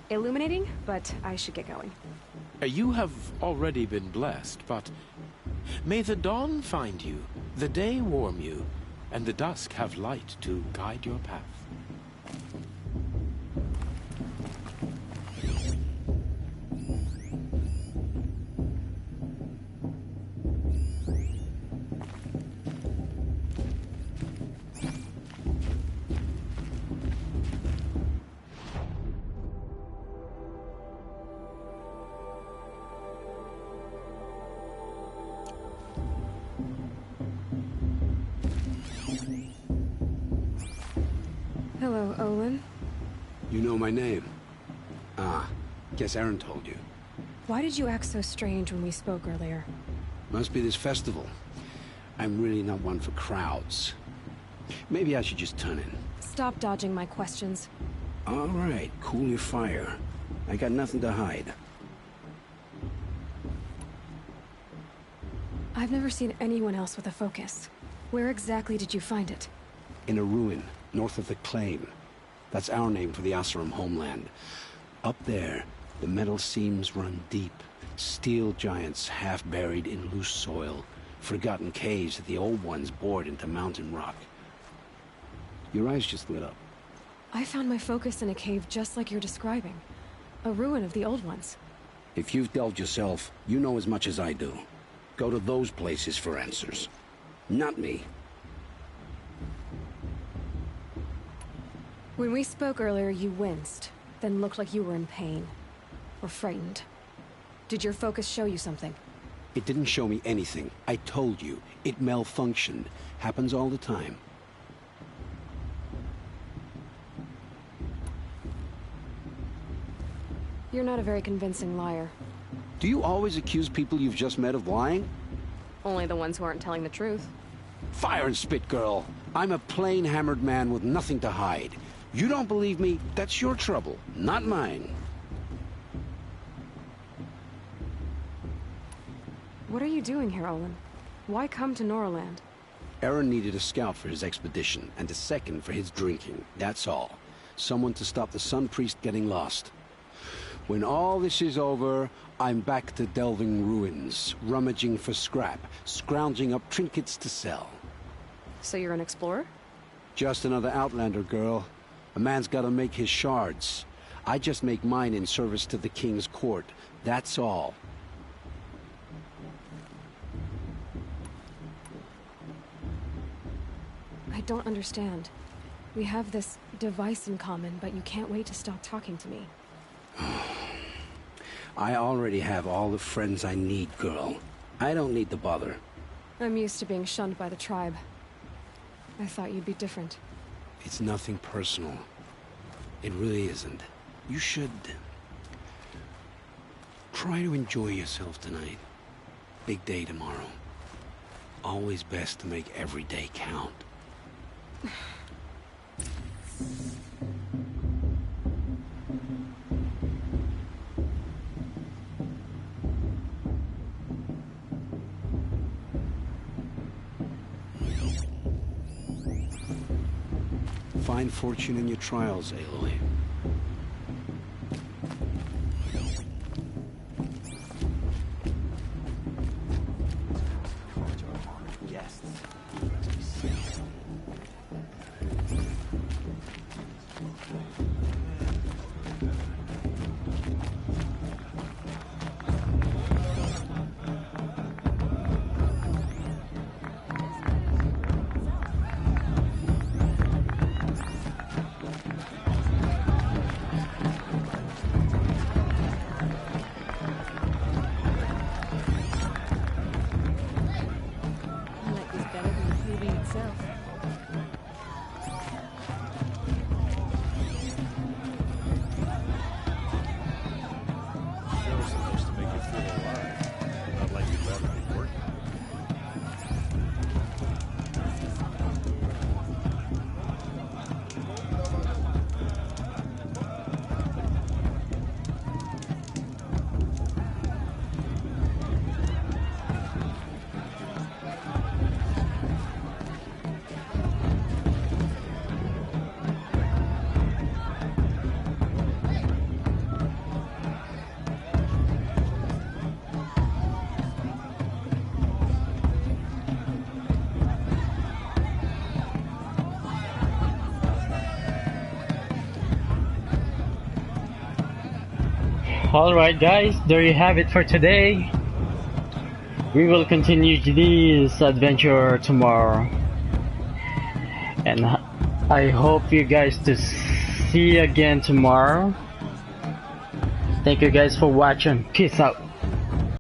illuminating, but I should get going. You have already been blessed, but may the dawn find you, the day warm you, and the dusk have light to guide your path. Hello, Olin. You know my name? Ah, guess Aaron told you. Why did you act so strange when we spoke earlier? Must be this festival. I'm really not one for crowds. Maybe I should just turn in. Stop dodging my questions. All right, cool your fire. I got nothing to hide. I've never seen anyone else with a focus. Where exactly did you find it? In a ruin, north of the Claim. That's our name for the Asuram homeland. Up there, the metal seams run deep. Steel giants half buried in loose soil. Forgotten caves that the old ones bored into mountain rock. Your eyes just lit up. I found my focus in a cave just like you're describing. A ruin of the old ones. If you've delved yourself, you know as much as I do. Go to those places for answers. Not me. When we spoke earlier, you winced, then looked like you were in pain. Or frightened. Did your focus show you something? It didn't show me anything. I told you. It malfunctioned. Happens all the time. You're not a very convincing liar. Do you always accuse people you've just met of lying? Only the ones who aren't telling the truth. Fire and spit, girl. I'm a plain hammered man with nothing to hide. You don't believe me? That's your trouble, not mine. What are you doing here, Olin? Why come to Noraland? Aaron needed a scout for his expedition, and a second for his drinking. That's all. Someone to stop the Sun Priest getting lost. When all this is over, I'm back to delving ruins, rummaging for scrap, scrounging up trinkets to sell. So you're an explorer? Just another Outlander, girl. A man's gotta make his shards. I just make mine in service to the King's court. That's all. I don't understand. We have this device in common, but you can't wait to stop talking to me. I already have all the friends I need, girl. I don't need the bother. I'm used to being shunned by the tribe. I thought you'd be different. It's nothing personal. It really isn't. You should... try to enjoy yourself tonight. Big day tomorrow. Always best to make every day count. Find fortune in your trials, Aloy. Alright guys, there you have it for today. We will continue this adventure tomorrow. And I hope you guys to see you again tomorrow. Thank you guys for watching. Peace out.